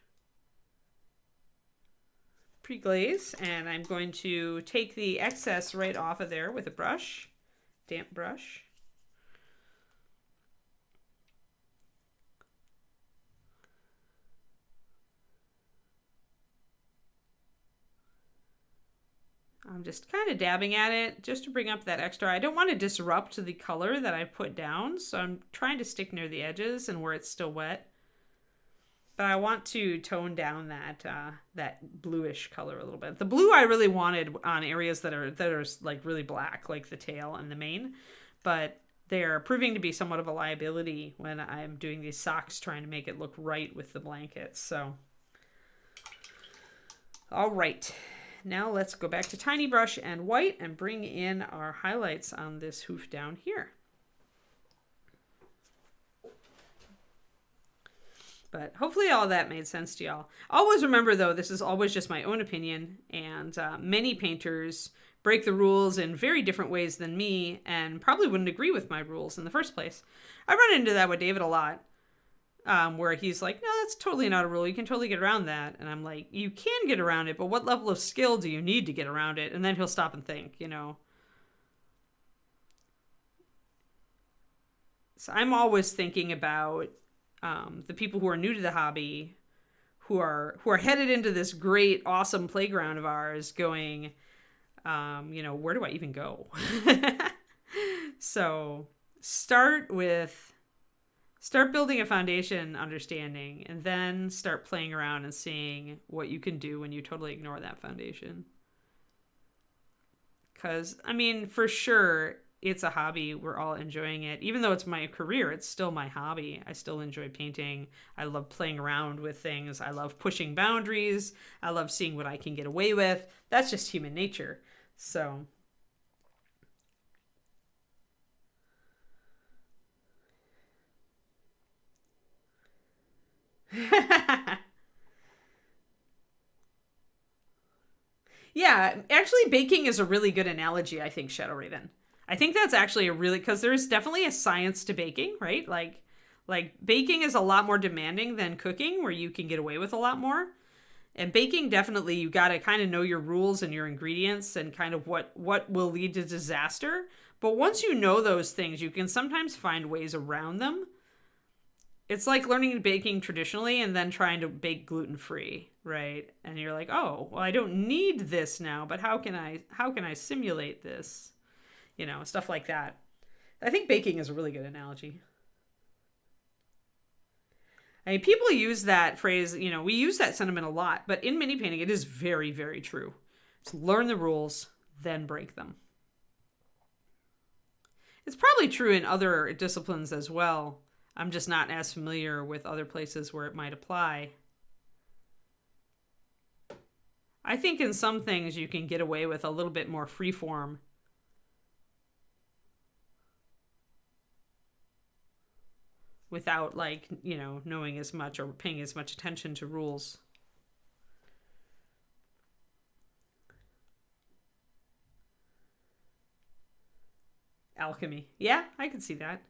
Pre-glaze, and I'm going to take the excess right off of there with a brush, damp brush. I'm just kind of dabbing at it just to bring up that extra. I don't want to disrupt the color that I put down, so I'm trying to stick near the edges and where it's still wet. But I want to tone down that bluish color a little bit. The blue I really wanted on areas that are like really black, like the tail and the mane, but they're proving to be somewhat of a liability when I'm doing these socks, trying to make it look right with the blankets. So, all right. Now let's go back to tiny brush and white and bring in our highlights on this hoof down here. But hopefully all that made sense to y'all. Always remember, though, this is always just my own opinion, and many painters break the rules in very different ways than me and probably wouldn't agree with my rules in the first place. I run into that with David a lot, where he's like, no, that's totally not a rule. You can totally get around that. And I'm like, you can get around it, but what level of skill do you need to get around it? And then he'll stop and think, you know. So I'm always thinking about the people who are new to the hobby, who are headed into this great, awesome playground of ours, going, where do I even go? So start building a foundation understanding, and then start playing around and seeing what you can do when you totally ignore that foundation. Because, I mean, for sure, it's a hobby. We're all enjoying it. Even though it's my career, it's still my hobby. I still enjoy painting. I love playing around with things. I love pushing boundaries. I love seeing what I can get away with. That's just human nature. So yeah, actually baking is a really good analogy, I think, Shadow Raven. I think that's actually because there's definitely a science to baking, right? Like baking is a lot more demanding than cooking, where you can get away with a lot more. And baking, definitely, you got to kind of know your rules and your ingredients and kind of what will lead to disaster. But once you know those things, you can sometimes find ways around them. It's like learning baking traditionally and then trying to bake gluten-free, right? And you're like, oh, well, I don't need this now, but how can I simulate this? You know, stuff like that. I think baking is a really good analogy. I mean, people use that phrase, we use that sentiment a lot, but in mini painting, it is very, very true. So learn the rules, then break them. It's probably true in other disciplines as well. I'm just not as familiar with other places where it might apply. I think in some things you can get away with a little bit more freeform. Without, knowing as much or paying as much attention to rules. Alchemy. Yeah, I can see that.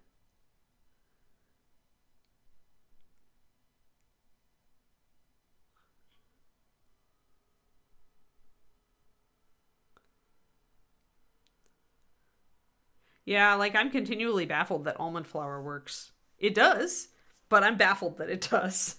Yeah, I'm continually baffled that almond flour works. It does, but I'm baffled that it does.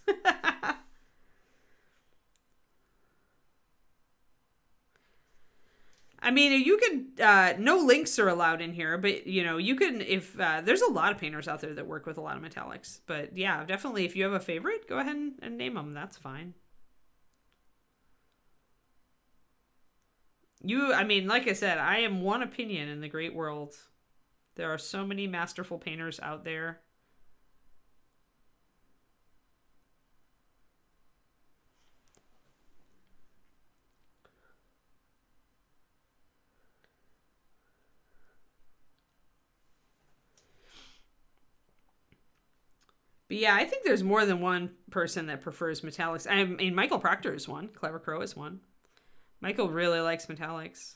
I mean, you could, no links are allowed in here, but, you can, if, there's a lot of painters out there that work with a lot of metallics. But, yeah, definitely, if you have a favorite, go ahead and name them. That's fine. I mean, like I said, I am one opinion in the great world. There are so many masterful painters out there. But yeah, I think there's more than one person that prefers metallics. I mean, Michael Proctor is one. Clever Crow is one. Michael really likes metallics.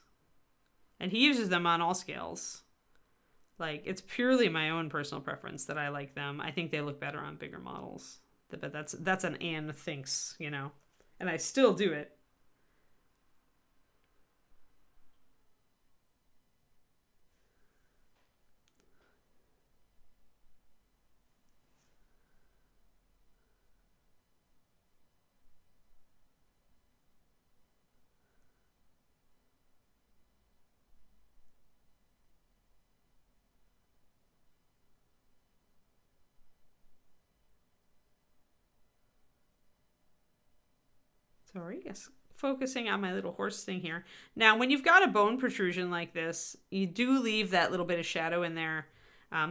And he uses them on all scales. Like, it's purely my own personal preference that I like them. I think they look better on bigger models. But that's an Anne thinks, you know. And I still do it. Sorry, yes. Focusing on my little horse thing here. Now, when you've got a bone protrusion like this, you do leave that little bit of shadow in there.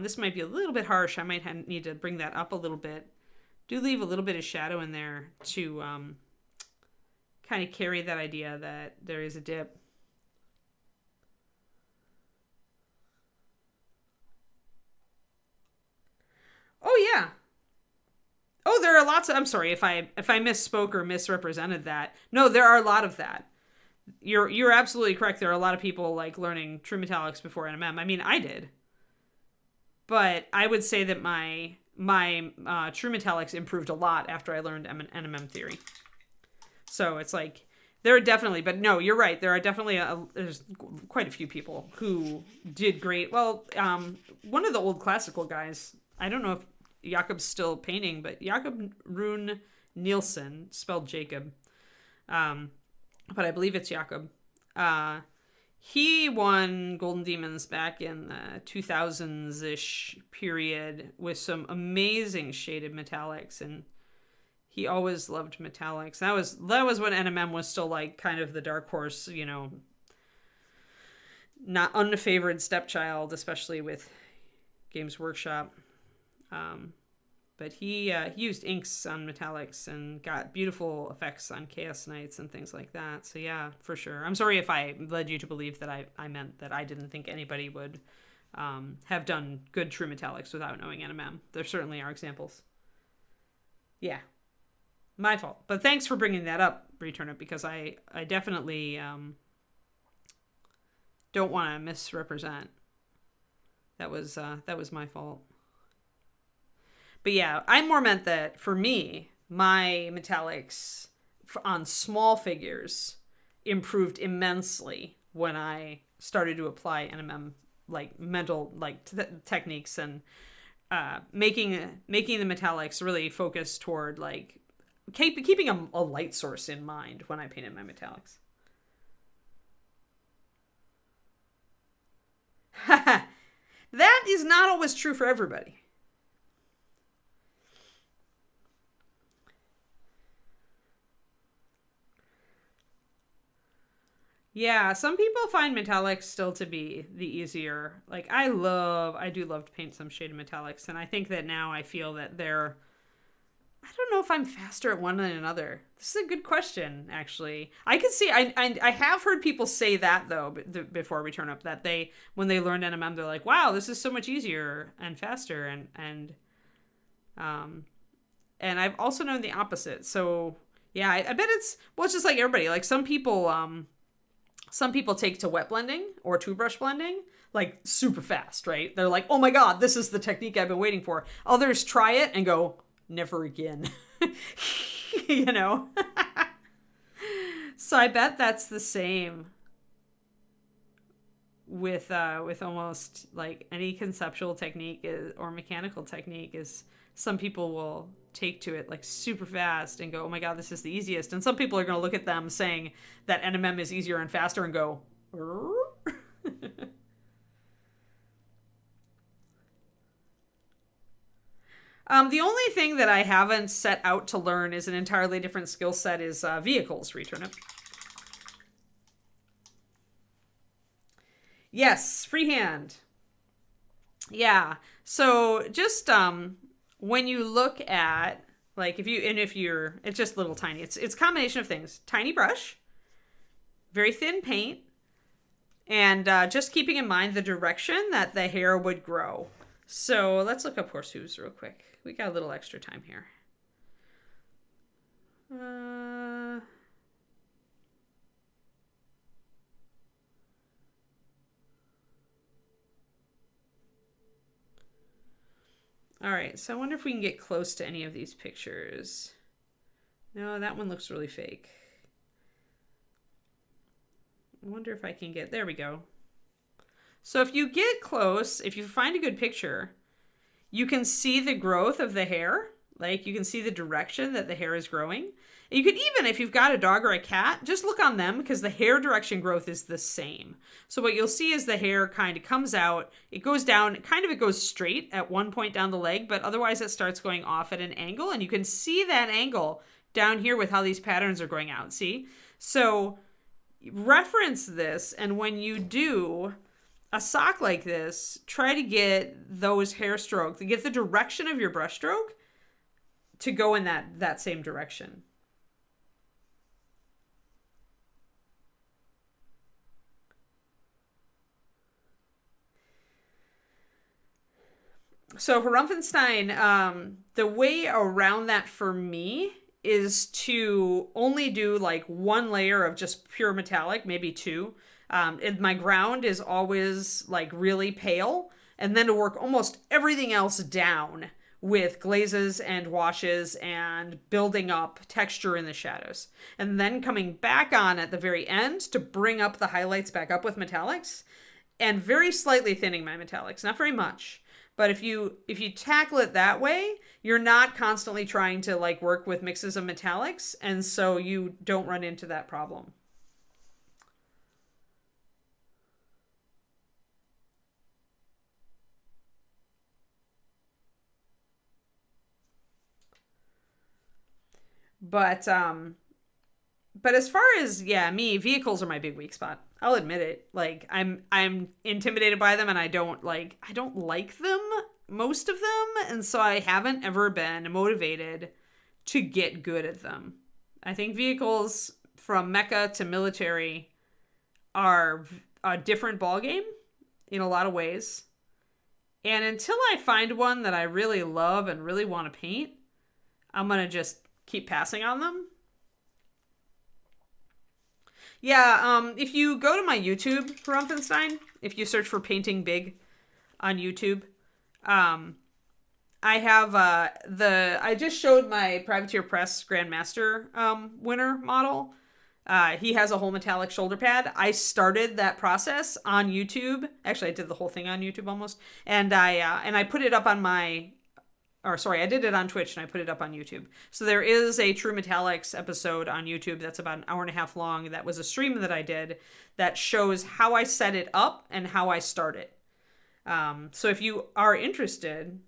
This might be a little bit harsh. I might need to bring that up a little bit. Do leave a little bit of shadow in there to kind of carry that idea that there is a dip. Oh, yeah. Oh, there are lots of, I'm sorry if I misspoke or misrepresented that. No, there are a lot of that. You're absolutely correct. There are a lot of people like learning true metallics before NMM. I mean, I did. But I would say that my true metallics improved a lot after I learned NMM theory. So it's like there are definitely, but no, you're right. There are definitely there's quite a few people who did great. Well, one of the old classical guys, I don't know if Jakob's still painting, but Jakob Rune Nielsen, spelled Jacob, but I believe it's Jakob. He won Golden Demons back in the 2000s-ish period with some amazing shaded metallics, and he always loved metallics. That was when NMM was still like kind of the dark horse, you know, not unfavored stepchild, especially with Games Workshop. But he used inks on metallics and got beautiful effects on Chaos Knights and things like that. So yeah, for sure. I'm sorry if I led you to believe that I meant that I didn't think anybody would have done good true metallics without knowing NMM. There certainly are examples. Yeah, my fault. But thanks for bringing that up, Returnip, because I definitely don't want to misrepresent. That was my fault. But yeah, I more meant that for me, my metallics on small figures improved immensely when I started to apply NMM like mental like techniques and making the metallics really focus toward like keeping a light source in mind when I painted my metallics. That is not always true for everybody. Yeah, some people find metallics still to be the easier. Like I do love to paint some shaded metallics, and I think that now I feel that I don't know if I'm faster at one than another. This is a good question, actually. I could see, I have heard people say that though before we turn up that when they learned NMM, they're like, wow, this is so much easier and faster, and I've also known the opposite. So yeah, I bet it's just like everybody. Like some people take to wet blending or two brush blending like super fast, right? They're like, oh my God, this is the technique I've been waiting for. Others try it and go, never again. You know? So I bet that's the same with almost like any conceptual technique or mechanical technique is some people will take to it like super fast and go, oh my God, this is the easiest. And some people are going to look at them saying that NMM is easier and faster and go, the only thing that I haven't set out to learn is an entirely different skill set is vehicles, Returnip. Yes, freehand. Yeah. So just when you look at like if you're it's just little tiny. It's a combination of things. Tiny brush, very thin paint, and just keeping in mind the direction that the hair would grow. So let's look up horse hooves real quick. We got a little extra time here. All right, so I wonder if we can get close to any of these pictures. No, that one looks really fake. I wonder if I can get, there we go. So if you get close, if you find a good picture, you can see the growth of the hair. Like you can see the direction that the hair is growing. And you could even, if you've got a dog or a cat, just look on them because the hair direction growth is the same. So what you'll see is the hair kind of comes out, it goes down, it goes straight at one point down the leg, but otherwise it starts going off at an angle. And you can see that angle down here with how these patterns are going out, see? So reference this, and when you do a sock like this, try to get those hair strokes, to get the direction of your brush stroke to go in that same direction. So for Rumpfenstein, the way around that for me is to only do like one layer of just pure metallic, maybe two. My ground is always like really pale, and then to work almost everything else down with glazes and washes and building up texture in the shadows. And then coming back on at the very end to bring up the highlights back up with metallics and very slightly thinning my metallics, not very much. But if you tackle it that way, you're not constantly trying to like work with mixes of metallics, and so you don't run into that problem. But as far as me, vehicles are my big weak spot. I'll admit it. Like I'm intimidated by them, and I don't like them, most of them, and so I haven't ever been motivated to get good at them. I think vehicles from mecha to military are a different ballgame in a lot of ways. And until I find one that I really love and really want to paint, I'm going to just keep passing on them. Yeah, if you go to my YouTube for Rumpfenstein, if you search for Painting Big on YouTube, I have I just showed my Privateer Press Grandmaster winner model. He has a whole metallic shoulder pad. I started that process on YouTube. Actually, I did the whole thing on YouTube almost, and I put it up on my. Or sorry, I did it on Twitch and I put it up on YouTube. So there is a True Metallics episode on YouTube that's about an hour and a half long. That was a stream that I did that shows how I set it up and how I start it. So if you are interested,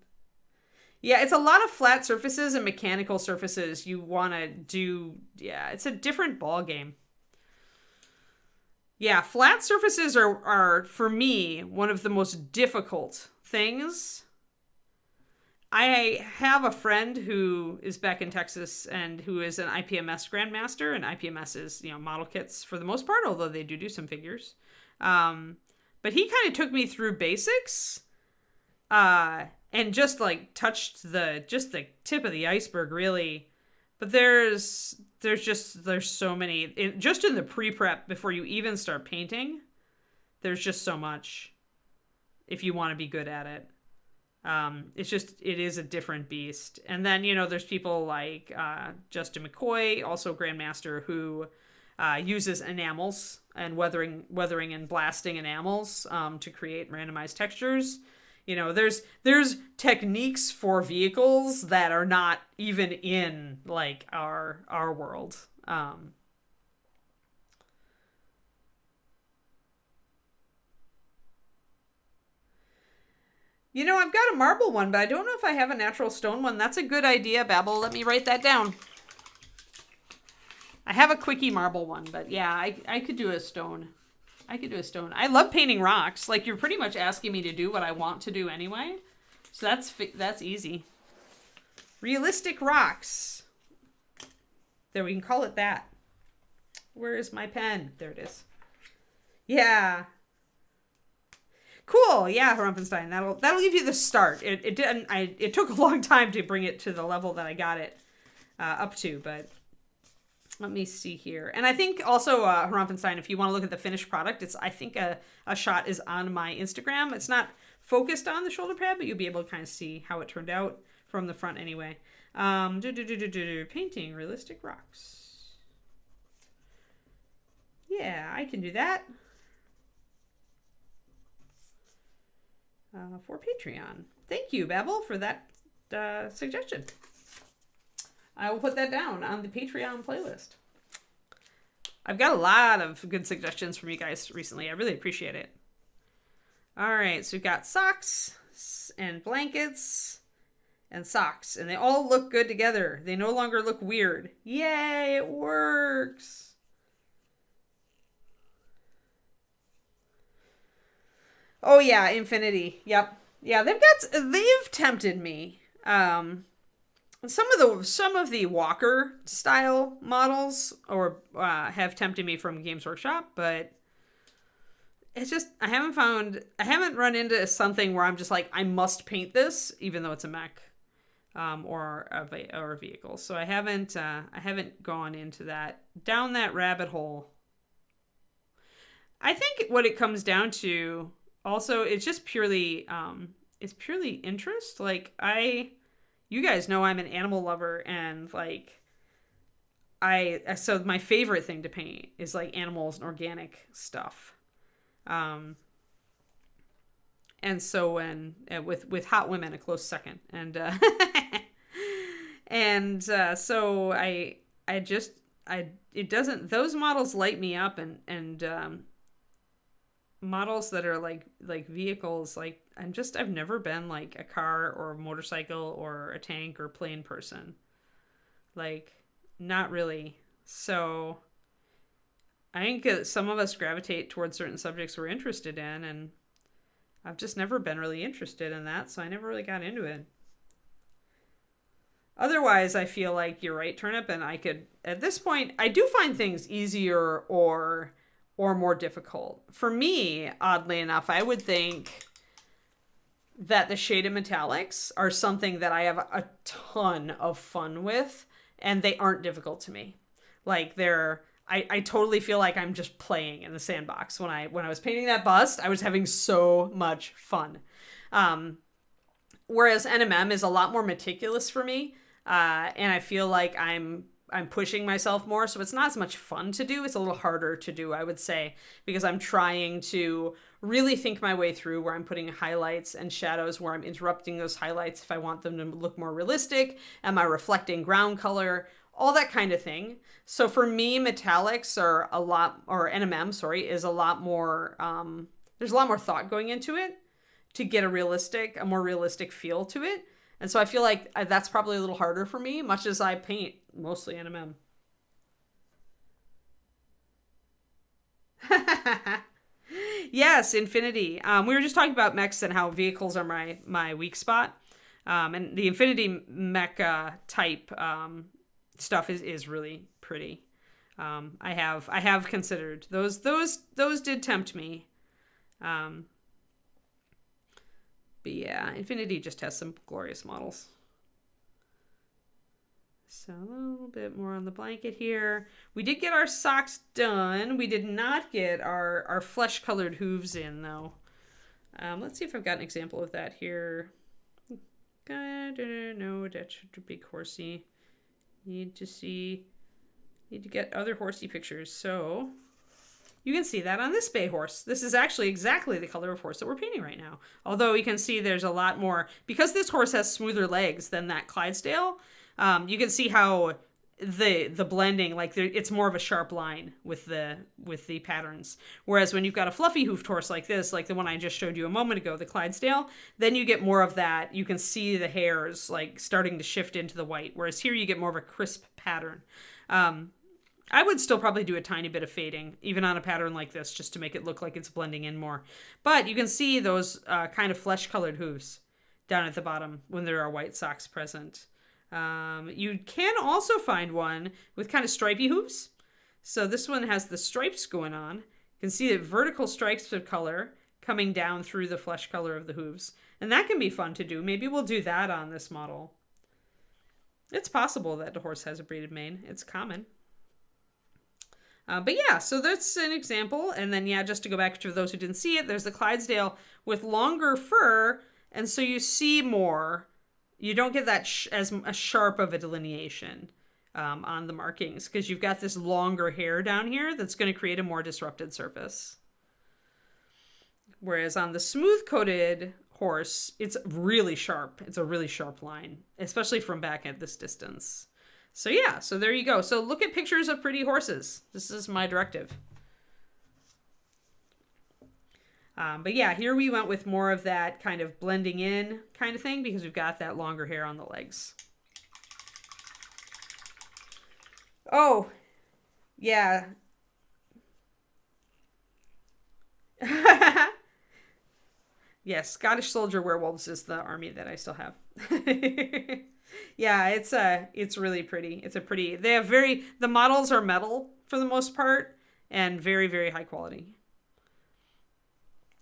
yeah, it's a lot of flat surfaces and mechanical surfaces you want to do. Yeah, it's a different ball game. Yeah, flat surfaces are for me one of the most difficult things. I have a friend who is back in Texas and who is an IPMS Grandmaster, and IPMS is, model kits for the most part, although they do some figures. But he kind of took me through basics, and just like touched the tip of the iceberg, really. But there's so many, just in the pre-prep before you even start painting, there's just so much if you want to be good at it. It is a different beast. And then, there's people like Justin McCoy, also Grandmaster, who uses enamels and weathering and blasting enamels to create randomized textures. There's techniques for vehicles that are not even in like our world. I've got a marble one, but I don't know if I have a natural stone one. That's a good idea, Babel. Let me write that down. I have a quickie marble one, but yeah, I could do a stone. I could do a stone. I love painting rocks. Like, you're pretty much asking me to do what I want to do anyway. So that's easy. Realistic rocks. There, we can call it that. Where is my pen? There it is. Yeah. Cool. Yeah, Rumpenstein. That'll give you the start. It took a long time to bring it to the level that I got it up to, but let me see here. And I think also, Rumpenstein, if you want to look at the finished product, I think a shot is on my Instagram. It's not focused on the shoulder pad, but you'll be able to kind of see how it turned out from the front anyway. Painting realistic rocks. Yeah, I can do that. For Patreon. Thank you, Babel, for that suggestion. I will put that down on the Patreon playlist. I've got a lot of good suggestions from you guys recently. I really appreciate it. All right, so we've got socks and blankets and socks, and they all look good together. They no longer look weird. Yay, it works. Oh yeah, Infinity. Yep. Yeah, they've tempted me. Some of the Walker style models have tempted me from Games Workshop, but it's just I haven't run into something where I'm just like, I must paint this, even though it's a mech or a vehicle. So I haven't gone into down that rabbit hole. I think what it comes down to also, it's just purely interest. Like, you guys know I'm an animal lover, and like so my favorite thing to paint is like animals and organic stuff. And so when with hot women a close second, and so those models light me up, and models that are like vehicles, like I've never been like a car or a motorcycle or a tank or plane person. Like, not really. So I think some of us gravitate towards certain subjects we're interested in, and I've just never been really interested in that, so I never really got into it. Otherwise, I feel like you're right, Turnip, and I could, at this point, I do find things easier or more difficult. For me, oddly enough, I would think that the shaded metallics are something that I have a ton of fun with, and they aren't difficult to me. Like, I totally feel like I'm just playing in the sandbox. When I was painting that bust, I was having so much fun. Whereas NMM is a lot more meticulous for me, and I feel like I'm pushing myself more, so it's not as much fun to do. It's a little harder to do, I would say, because I'm trying to really think my way through where I'm putting highlights and shadows, where I'm interrupting those highlights if I want them to look more realistic. Am I reflecting ground color? All that kind of thing. So for me, metallics are NMM, is a lot more, there's a lot more thought going into it to get a more realistic feel to it. And so I feel like that's probably a little harder for me, much as I paint mostly NMM. Yes, Infinity. We were just talking about mechs and how vehicles are my weak spot. And the Infinity mech type stuff is really pretty. I have considered those did tempt me. But yeah, Infinity just has some glorious models. So a little bit more on the blanket here. We did get our socks done. We did not get our flesh-colored hooves in, though. Let's see if I've got an example of that here. No, that's a big horsey. Need to get other horsey pictures. So you can see that on this bay horse. This is actually exactly the color of horse that we're painting right now. Although you can see there's a lot more, because this horse has smoother legs than that Clydesdale. You can see how the blending, like it's more of a sharp line with the patterns. Whereas when you've got a fluffy hoofed horse like this, like the one I just showed you a moment ago, the Clydesdale, then you get more of that. You can see the hairs like starting to shift into the white. Whereas here you get more of a crisp pattern. I would still probably do a tiny bit of fading, even on a pattern like this, just to make it look like it's blending in more. But you can see those kind of flesh-colored hooves down at the bottom when there are white socks present. You can also find one with kind of stripy hooves. So this one has the stripes going on. You can see the vertical stripes of color coming down through the flesh color of the hooves. And that can be fun to do. Maybe we'll do that on this model. It's possible that the horse has a braided mane. It's common. But yeah, so that's an example. And then, yeah, just to go back to those who didn't see it, there's the Clydesdale with longer fur. And so you see more. You don't get that as sharp of a delineation on the markings because you've got this longer hair down here that's going to create a more disrupted surface. Whereas on the smooth-coated horse, it's really sharp. It's a really sharp line, especially from back at this distance. So yeah, so there you go. So look at pictures of pretty horses. This is my directive. But yeah, here we went with more of that kind of blending in kind of thing because we've got that longer hair on the legs. Oh, yeah. Yes, Scottish Soldier Werewolves is the army that I still have. Yeah, it's really pretty. They have the models are metal for the most part and very, very high quality.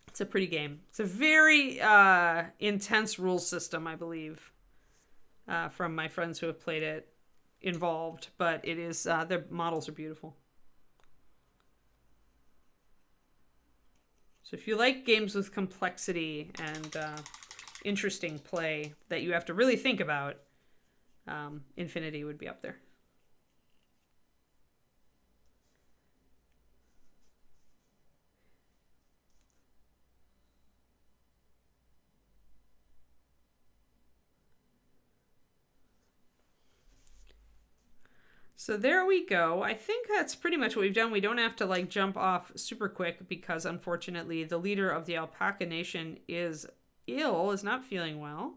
It's a pretty game. It's a very intense rules system, I believe, from my friends who have played it involved, but it is, their models are beautiful. So if you like games with complexity and interesting play that you have to really think about, Infinity would be up there. So there we go. I think that's pretty much what we've done. We don't have to like jump off super quick because unfortunately the leader of the Alpaca Nation is ill, is not feeling well.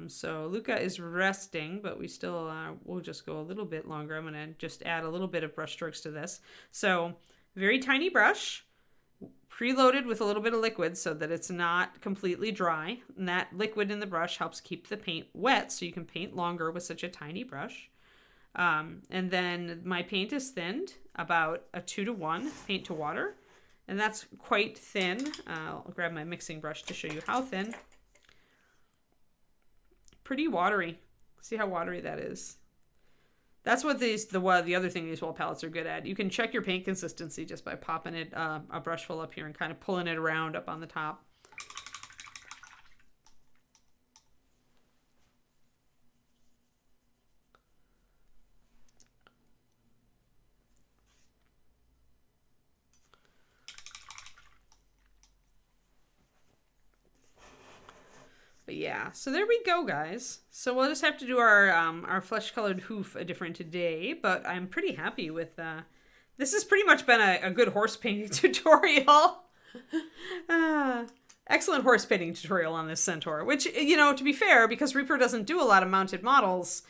So Luca is resting, but we still, we'll just go a little bit longer. I'm going to just add a little bit of brush strokes to this. So very tiny brush, preloaded with a little bit of liquid so that it's not completely dry. And that liquid in the brush helps keep the paint wet so you can paint longer with such a tiny brush. And then my paint is thinned about a 2-to-1 paint to water. And that's quite thin. I'll grab my mixing brush to show you how thin. Pretty watery. See how watery that is. That's what the other thing these wall palettes are good at. You can check your paint consistency just by popping it a brush full up here and kind of pulling it around up on the top. But yeah, so there we go, guys. So we'll just have to do our flesh-colored hoof a different today, but I'm pretty happy with, this has pretty much been a good horse painting tutorial. Excellent horse painting tutorial on this Centaur, which, you know, to be fair, because Reaper doesn't do a lot of mounted models,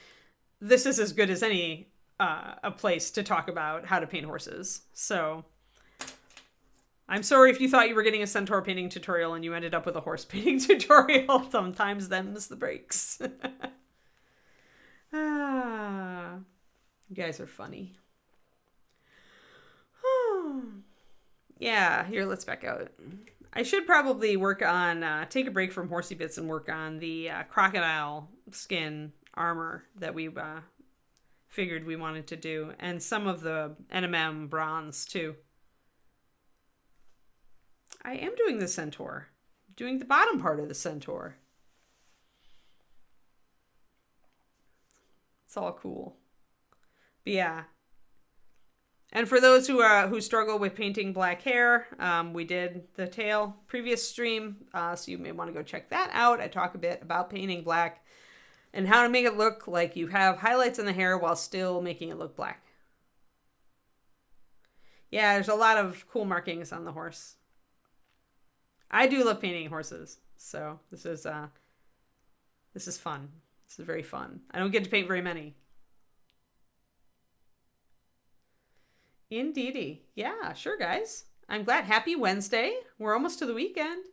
this is as good as any a place to talk about how to paint horses. So I'm sorry if you thought you were getting a Centaur painting tutorial and you ended up with a horse painting tutorial. Sometimes them's the breaks. You guys are funny. Yeah, here, let's back out. I should probably work on, take a break from horsey bits and work on the crocodile skin armor that we figured we wanted to do. And some of the NMM bronze, too. I am doing the Centaur. Doing the bottom part of the Centaur. It's all cool. But yeah. And for those who struggle with painting black hair, we did the tail previous stream, so you may want to go check that out. I talk a bit about painting black and how to make it look like you have highlights in the hair while still making it look black. Yeah, there's a lot of cool markings on the horse. I do love painting horses, so this is fun. This is very fun. I don't get to paint very many. Indeedy. Yeah, sure, guys. I'm glad. Happy Wednesday. We're almost to the weekend.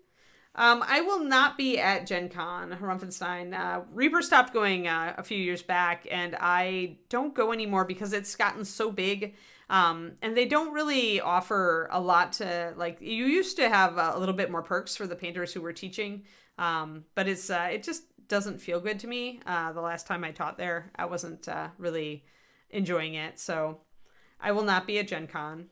I will not be at Gen Con, Rumpfenstein. Reaper stopped going a few years back, and I don't go anymore because it's gotten so big. And they don't really offer a lot to, like, you used to have a little bit more perks for the painters who were teaching. But it just doesn't feel good to me. The last time I taught there, I wasn't really enjoying it. So I will not be at Gen Con.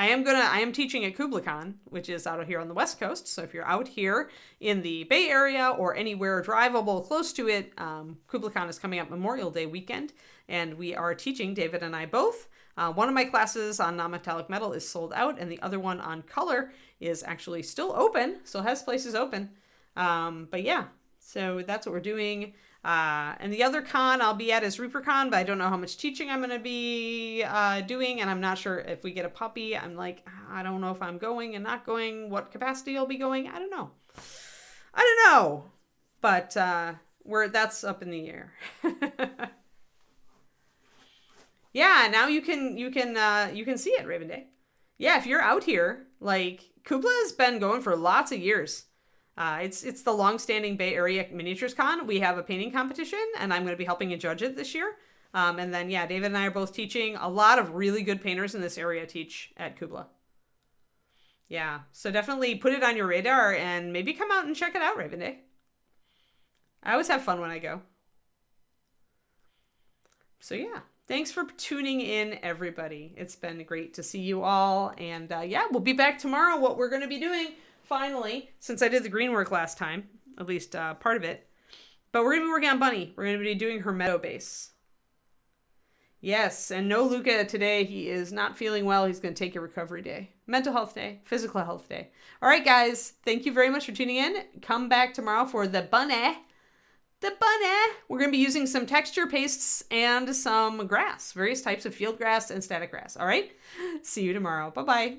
I am teaching at KublaCon, which is out here on the West Coast. So if you're out here in the Bay Area or anywhere drivable close to it, KublaCon is coming up Memorial Day weekend, and we are teaching, David and I both. One of my classes on non-metallic metal is sold out, and the other one on color is actually still open, still has places open. But yeah, so that's what we're doing. And the other con I'll be at is ReaperCon, but I don't know how much teaching I'm going to be doing, and I'm not sure if we get a puppy. I'm like, I don't know if I'm going and not going, what capacity I'll be going. I don't know. But that's up in the air. Yeah, now you can see it, Raven Day. Yeah, if you're out here, like, Kubla has been going for lots of years. It's the long-standing Bay Area Miniatures Con. We have a painting competition, and I'm going to be helping to judge it this year. And then, yeah, David and I are both teaching. A lot of really good painters in this area teach at Kubla. Yeah, so definitely put it on your radar and maybe come out and check it out, Raven Day. I always have fun when I go. So, yeah. Thanks for tuning in, everybody. It's been great to see you all. And, yeah, we'll be back tomorrow. What we're going to be doing, finally, since I did the green work last time, at least part of it. But we're going to be working on Bunny. We're going to be doing her meadow base. Yes, and no Luca today. He is not feeling well. He's going to take a recovery day. Mental health day. Physical health day. All right, guys. Thank you very much for tuning in. Come back tomorrow for the Bunny. We're going to be using some texture pastes and some grass. Various types of field grass and static grass. All right? See you tomorrow. Bye-bye.